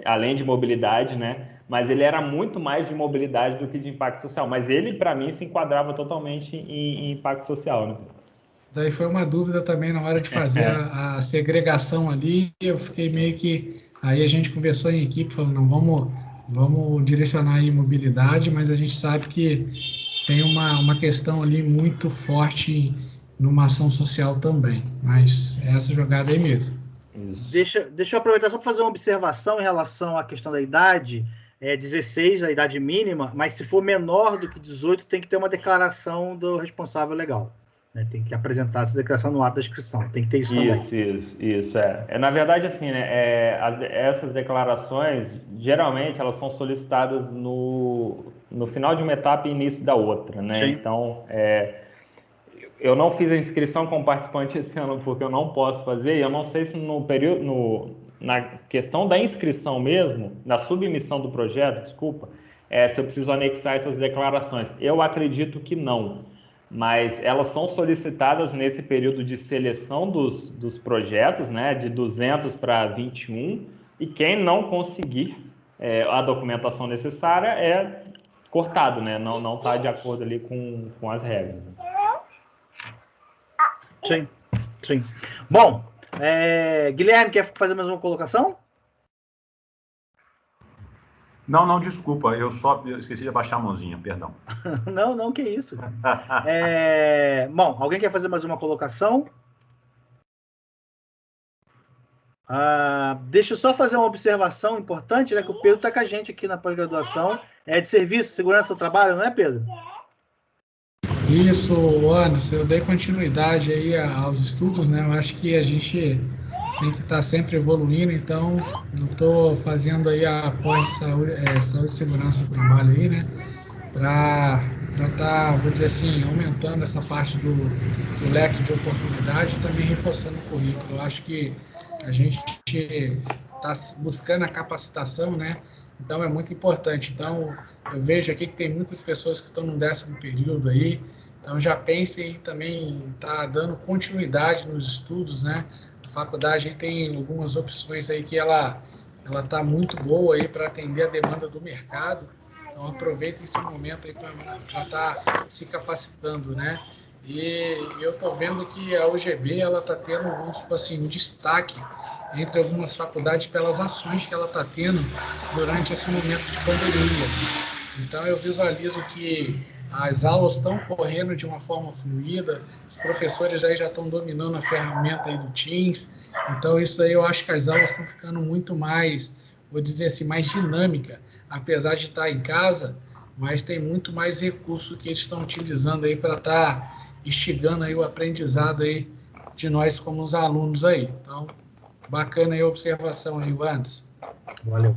além de mobilidade, né? Mas ele era muito mais de mobilidade do que de impacto social. Mas ele, para mim, se enquadrava totalmente em impacto social, né? Daí foi uma dúvida também na hora de fazer a segregação ali. Eu fiquei meio que... Aí a gente conversou em equipe, falou, não, vamos direcionar aí mobilidade, mas a gente sabe que tem uma questão ali muito forte numa ação social também. Mas é essa jogada aí mesmo. Deixa eu aproveitar só para fazer uma observação em relação à questão da idade. 16, a idade mínima, mas se for menor do que 18, tem que ter uma declaração do responsável legal. Né? Tem que apresentar essa declaração no ato da inscrição. Tem que ter isso também. Isso. Na verdade, assim, né, essas declarações, geralmente, elas são solicitadas no final de uma etapa e início da outra, né? Sim. Então, eu não fiz a inscrição como participante esse ano porque eu não posso fazer, e eu não sei se na questão da inscrição mesmo, na submissão do projeto, desculpa, se eu preciso anexar essas declarações. Eu acredito que não, mas elas são solicitadas nesse período de seleção dos projetos, né, de 200 para 21, e quem não conseguir a documentação necessária é cortado, né, não está de acordo ali com as regras. Sim. Bom, Guilherme, quer fazer mais uma colocação? Não, desculpa. Eu esqueci de abaixar a mãozinha, perdão. Não, que isso. Bom, alguém quer fazer mais uma colocação? Deixa eu só fazer uma observação importante, né? Que o Pedro está com a gente aqui na pós-graduação. De serviço, segurança do trabalho, não é, Pedro? Isso, Anderson, eu dei continuidade aí aos estudos, né? Eu acho que a gente tem que estar sempre evoluindo, então eu estou fazendo aí a pós-saúde e segurança do trabalho aí, né? Para estar, vou dizer assim, aumentando essa parte do leque de oportunidade e também reforçando o currículo. Eu acho que a gente está buscando a capacitação, né? Então é muito importante. Então eu vejo aqui que tem muitas pessoas que estão no 10º período aí, então já pensem também em estar dando continuidade nos estudos, né? A faculdade tem algumas opções aí que ela está muito boa aí para atender a demanda do mercado, então aproveita esse momento aí para estar se capacitando, né? E eu estou vendo que a UGB ela está tendo, vamos supor assim, um destaque entre algumas faculdades pelas ações que ela está tendo durante esse momento de pandemia. Então eu visualizo que as aulas estão correndo de uma forma fluida, os professores aí já estão dominando a ferramenta aí do Teams, então isso aí eu acho que as aulas estão ficando muito mais, vou dizer assim, mais dinâmica, apesar de estar em casa, mas tem muito mais recurso que eles estão utilizando aí para estar instigando aí o aprendizado aí de nós como os alunos aí. Então, bacana aí a observação aí, Wandes. Valeu.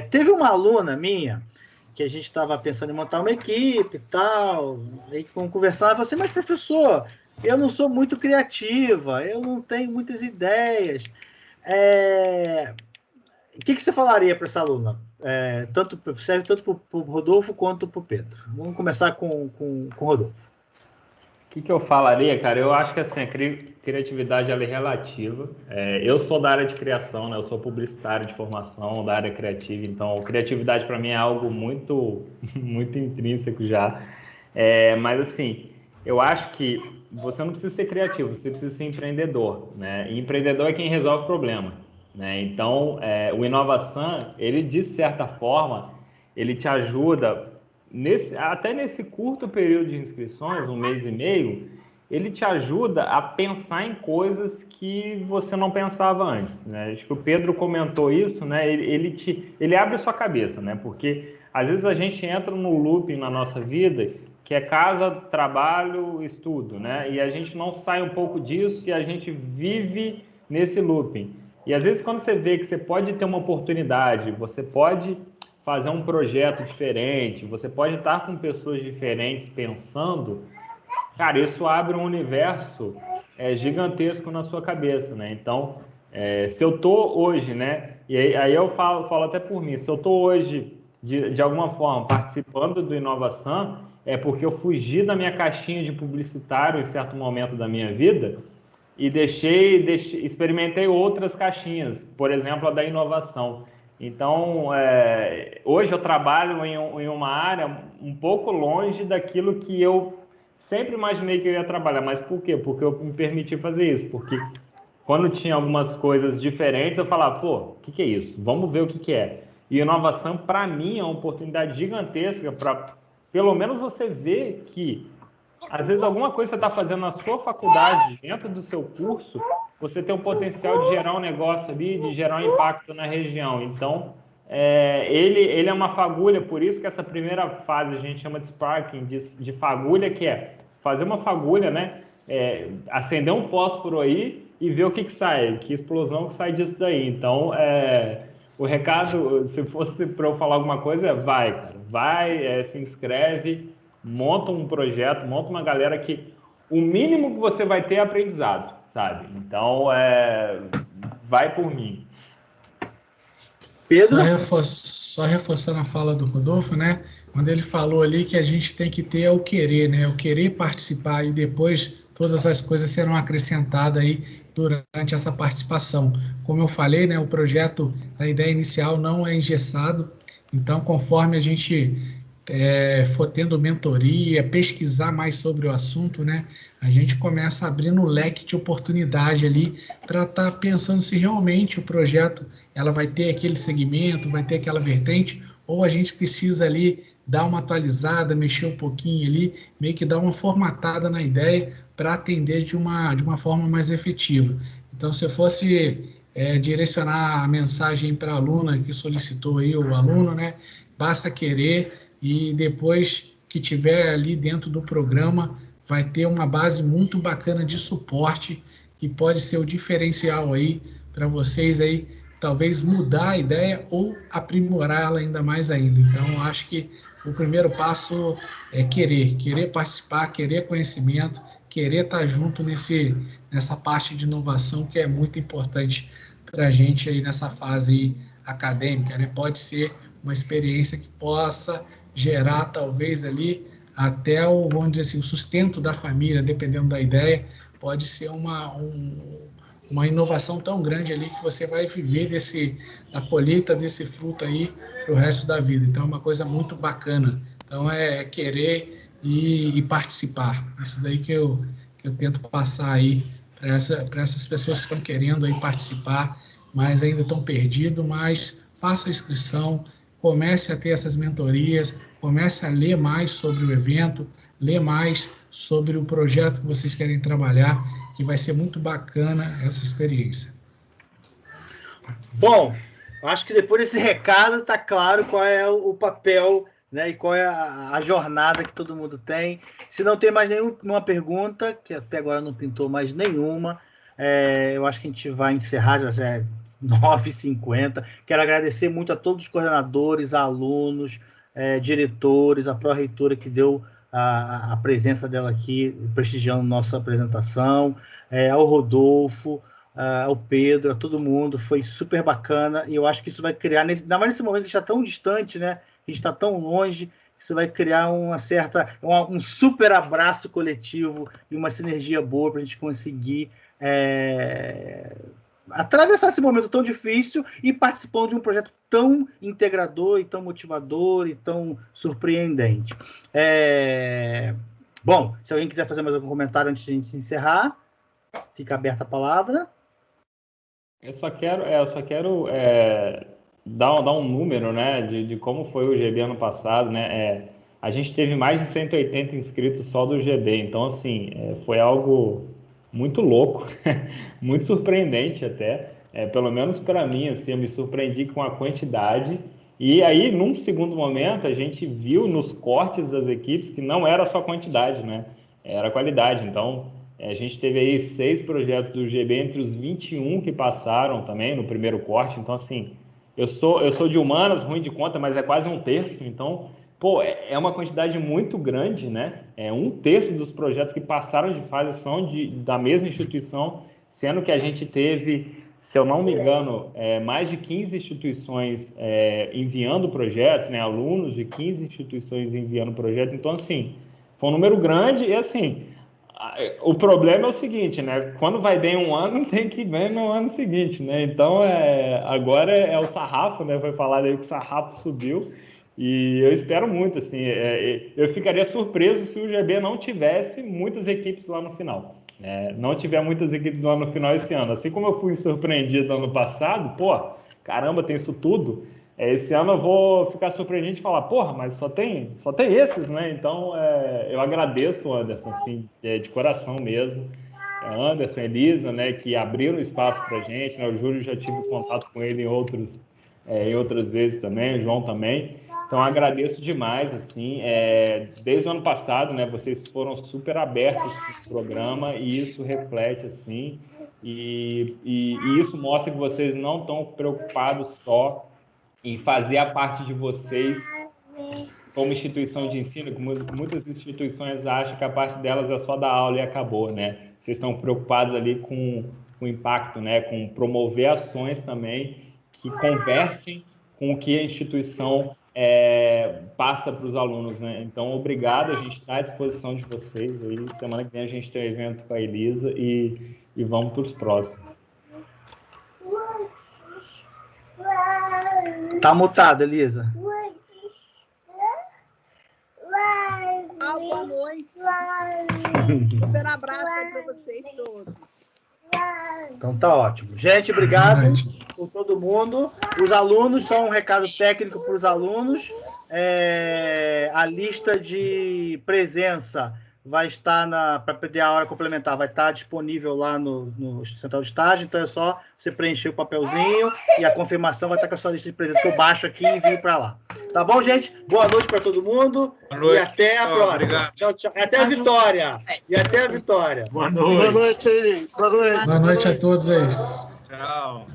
Teve uma aluna minha que a gente estava pensando em montar uma equipe e tal, aí conversando, ela falou assim, mas professor, eu não sou muito criativa, eu não tenho muitas ideias. O que você falaria para essa aluna? Serve tanto para o Rodolfo quanto para o Pedro. Vamos começar com o Rodolfo. O que eu falaria, cara? Eu acho que assim, a criatividade ela é relativa. Eu sou da área de criação, né? Eu sou publicitário de formação, da área criativa, então criatividade para mim é algo muito, muito intrínseco já. Mas assim, eu acho que você não precisa ser criativo, você precisa ser empreendedor, né? E empreendedor é quem resolve o problema, né? Então, o Inovação, ele de certa forma, ele te ajuda até nesse curto período de inscrições, 1 mês e meio, ele te ajuda a pensar em coisas que você não pensava antes, né? Acho que o Pedro comentou isso, né? Ele abre a sua cabeça, né? Porque às vezes a gente entra no looping na nossa vida, que é casa, trabalho, estudo, né? E a gente não sai um pouco disso e a gente vive nesse looping. E às vezes quando você vê que você pode ter uma oportunidade, você pode fazer um projeto diferente, você pode estar com pessoas diferentes pensando, cara, isso abre um universo gigantesco na sua cabeça, né? Então, se eu tô hoje, né? E aí eu falo até por mim, se eu tô hoje, de alguma forma, participando do Inovação, é porque eu fugi da minha caixinha de publicitário em certo momento da minha vida e experimentei outras caixinhas, por exemplo, a da inovação. Então, hoje eu trabalho em uma área um pouco longe daquilo que eu sempre imaginei que eu ia trabalhar. Mas por quê? Porque eu me permiti fazer isso. Porque quando tinha algumas coisas diferentes, eu falava, pô, o que é isso? Vamos ver o que é. E inovação, para mim, é uma oportunidade gigantesca para, pelo menos, você ver que, às vezes, alguma coisa que você está fazendo na sua faculdade, dentro do seu curso, você tem o potencial de gerar um negócio ali, de gerar um impacto na região. Então, ele é uma fagulha, por isso que essa primeira fase a gente chama de sparking, de fagulha, que é fazer uma fagulha, né? Acender um fósforo aí e ver o que sai, que explosão que sai disso daí. Então, o recado, se fosse para eu falar alguma coisa, vai, cara, vai, se inscreve, monta um projeto, monta uma galera que o mínimo que você vai ter é aprendizado, sabe? Então, vai por mim. Pedro? Só reforçando a fala do Rodolfo, né? Quando ele falou ali que a gente tem que ter o querer, né? O querer participar e depois todas as coisas serão acrescentadas aí durante essa participação. Como eu falei, né? O projeto da ideia inicial não é engessado, então conforme a gente for tendo mentoria, pesquisar mais sobre o assunto, né? A gente começa abrindo um leque de oportunidade ali para estar pensando se realmente o projeto ela vai ter aquele segmento, vai ter aquela vertente, ou a gente precisa ali dar uma atualizada, mexer um pouquinho ali, meio que dar uma formatada na ideia para atender de uma forma mais efetiva. Então, se eu fosse direcionar a mensagem para a aluna que solicitou aí, o aluno, né? Basta querer, e depois que tiver ali dentro do programa, vai ter uma base muito bacana de suporte, que pode ser o diferencial aí para vocês aí, talvez mudar a ideia ou aprimorar ela ainda mais ainda. Então, acho que o primeiro passo é querer participar, querer conhecimento, querer estar junto nessa parte de inovação que é muito importante para a gente aí nessa fase aí acadêmica, né? Pode ser uma experiência que possa gerar, talvez, ali, até vamos dizer assim, o sustento da família, dependendo da ideia, pode ser uma inovação tão grande ali que você vai viver da colheita desse fruto aí para o resto da vida. Então, é uma coisa muito bacana. Então, é querer e participar. Isso daí que eu tento passar aí para essas pessoas que estão querendo aí participar, mas ainda estão perdidos, mas faça a inscrição, comece a ter essas mentorias, comece a ler mais sobre o evento, ler mais sobre o projeto que vocês querem trabalhar, que vai ser muito bacana essa experiência. Bom, acho que depois desse recado está claro qual é o papel, né, e qual é a jornada que todo mundo tem. Se não tem mais nenhuma pergunta, que até agora não pintou mais nenhuma, eu acho que a gente vai encerrar, já é 9h50. Quero agradecer muito a todos os coordenadores, alunos, diretores, a pró-reitora que deu a presença dela aqui, prestigiando nossa apresentação, ao Rodolfo, ao Pedro, a todo mundo, foi super bacana, e eu acho que isso vai criar, ainda mais nesse momento que a gente está tão distante, né? A gente está tão longe, isso vai criar um super abraço coletivo e uma sinergia boa para a gente conseguir atravessar esse momento tão difícil e participando de um projeto tão integrador e tão motivador e tão surpreendente. Bom, se alguém quiser fazer mais algum comentário antes de a gente encerrar, fica aberta a palavra. Eu só quero dar um número, né, de como foi o GB ano passado, né? A gente teve mais de 180 inscritos só do GB, então, assim, foi algo muito louco, muito surpreendente até, pelo menos para mim, assim, eu me surpreendi com a quantidade, e aí, num segundo momento, a gente viu nos cortes das equipes que não era só quantidade, né, era qualidade. Então, a gente teve aí 6 projetos do GB entre os 21 que passaram também no primeiro corte. Então, assim, eu sou de humanas, ruim de conta, mas é quase 1/3, então, pô, é uma quantidade muito grande, né? 1/3 dos projetos que passaram de fase são da mesma instituição, sendo que a gente teve se eu não me engano, mais de 15 instituições enviando projetos, né, alunos de 15 instituições enviando projetos. Então, assim, foi um número grande e, assim, o problema é o seguinte, né, quando vai bem um ano, tem que ir bem no ano seguinte, né, então, agora é o sarrafo, né, foi falado aí que o sarrafo subiu e eu espero muito, assim, eu ficaria surpreso se o GB não tivesse muitas equipes lá no final. Não tiver muitas equipes lá no final esse ano. Assim como eu fui surpreendido ano passado, caramba, tem isso tudo. Esse ano eu vou ficar surpreendido e falar, mas só tem esses, né? Então, eu agradeço, Anderson, assim, de coração mesmo. Anderson, Elisa, né, que abriram espaço para a gente, né? O Júlio já tive contato com ele em outras vezes também, o João também. Então, agradeço demais, assim, desde o ano passado, né, vocês foram super abertos no programa e isso reflete, assim, e isso mostra que vocês não estão preocupados só em fazer a parte de vocês como instituição de ensino, que muitas instituições acham que a parte delas é só dar aula e acabou, né? Vocês estão preocupados ali com o impacto, né, com promover ações também que conversem com o que a instituição passa para os alunos, né? Então, obrigado, a gente está à disposição de vocês aí. Semana que vem a gente tem um evento com a Elisa e vamos para os próximos. Tá mutado, Elisa. Boa noite. Super abraço aí para vocês todos. Então tá ótimo. Gente, obrigado por todo mundo. Os alunos, só um recado técnico para os alunos. A lista de presença vai estar para pedir a hora complementar, vai estar disponível lá no Central de Estágio, então é só você preencher o papelzinho e a confirmação vai estar com a sua lista de presença que eu baixo aqui e envio para lá. Tá bom, gente? Boa noite para todo mundo. Boa noite. E até a próxima. Obrigado. Tchau, tchau. Até a vitória. E até a vitória. Boa noite. Boa noite. Boa noite. Boa noite a todos aí. Tchau.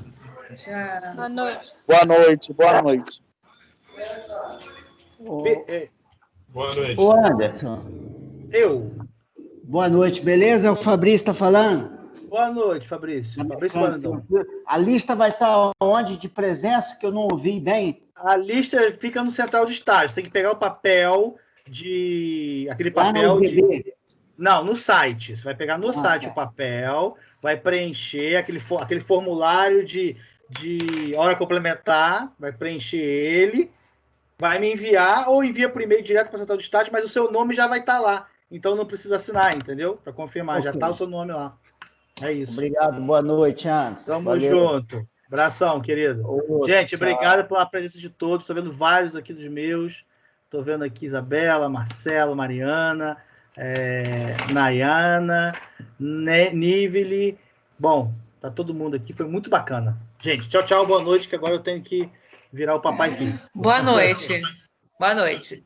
Boa noite. Boa noite. Boa noite. Boa noite. Ô, Anderson. Boa noite, beleza? O Fabrício está falando? Boa noite, Fabrício. A lista vai estar onde de presença, que eu não ouvi bem? A lista fica no Central de Estágio. Você tem que pegar o papel aquele papel Não, no site. Você vai pegar no site o papel, vai preencher aquele formulário de hora complementar, vai preencher ele, vai me enviar, ou envia por e-mail direto para o Central de Estágio, mas o seu nome já vai estar lá. Então não precisa assinar, entendeu? Para confirmar, okay. Já está o seu nome lá. É isso. Obrigado, boa noite, Anderson. Tamo junto. Abração, querido. Gente, tchau. Obrigado pela presença de todos. Estou vendo vários aqui dos meus. Estou vendo aqui Isabela, Marcelo, Mariana, Nayana, Niveli. Bom, tá todo mundo aqui. Foi muito bacana. Gente, tchau, tchau, boa noite, que agora eu tenho que virar o papai filho. Boa noite. Boa noite.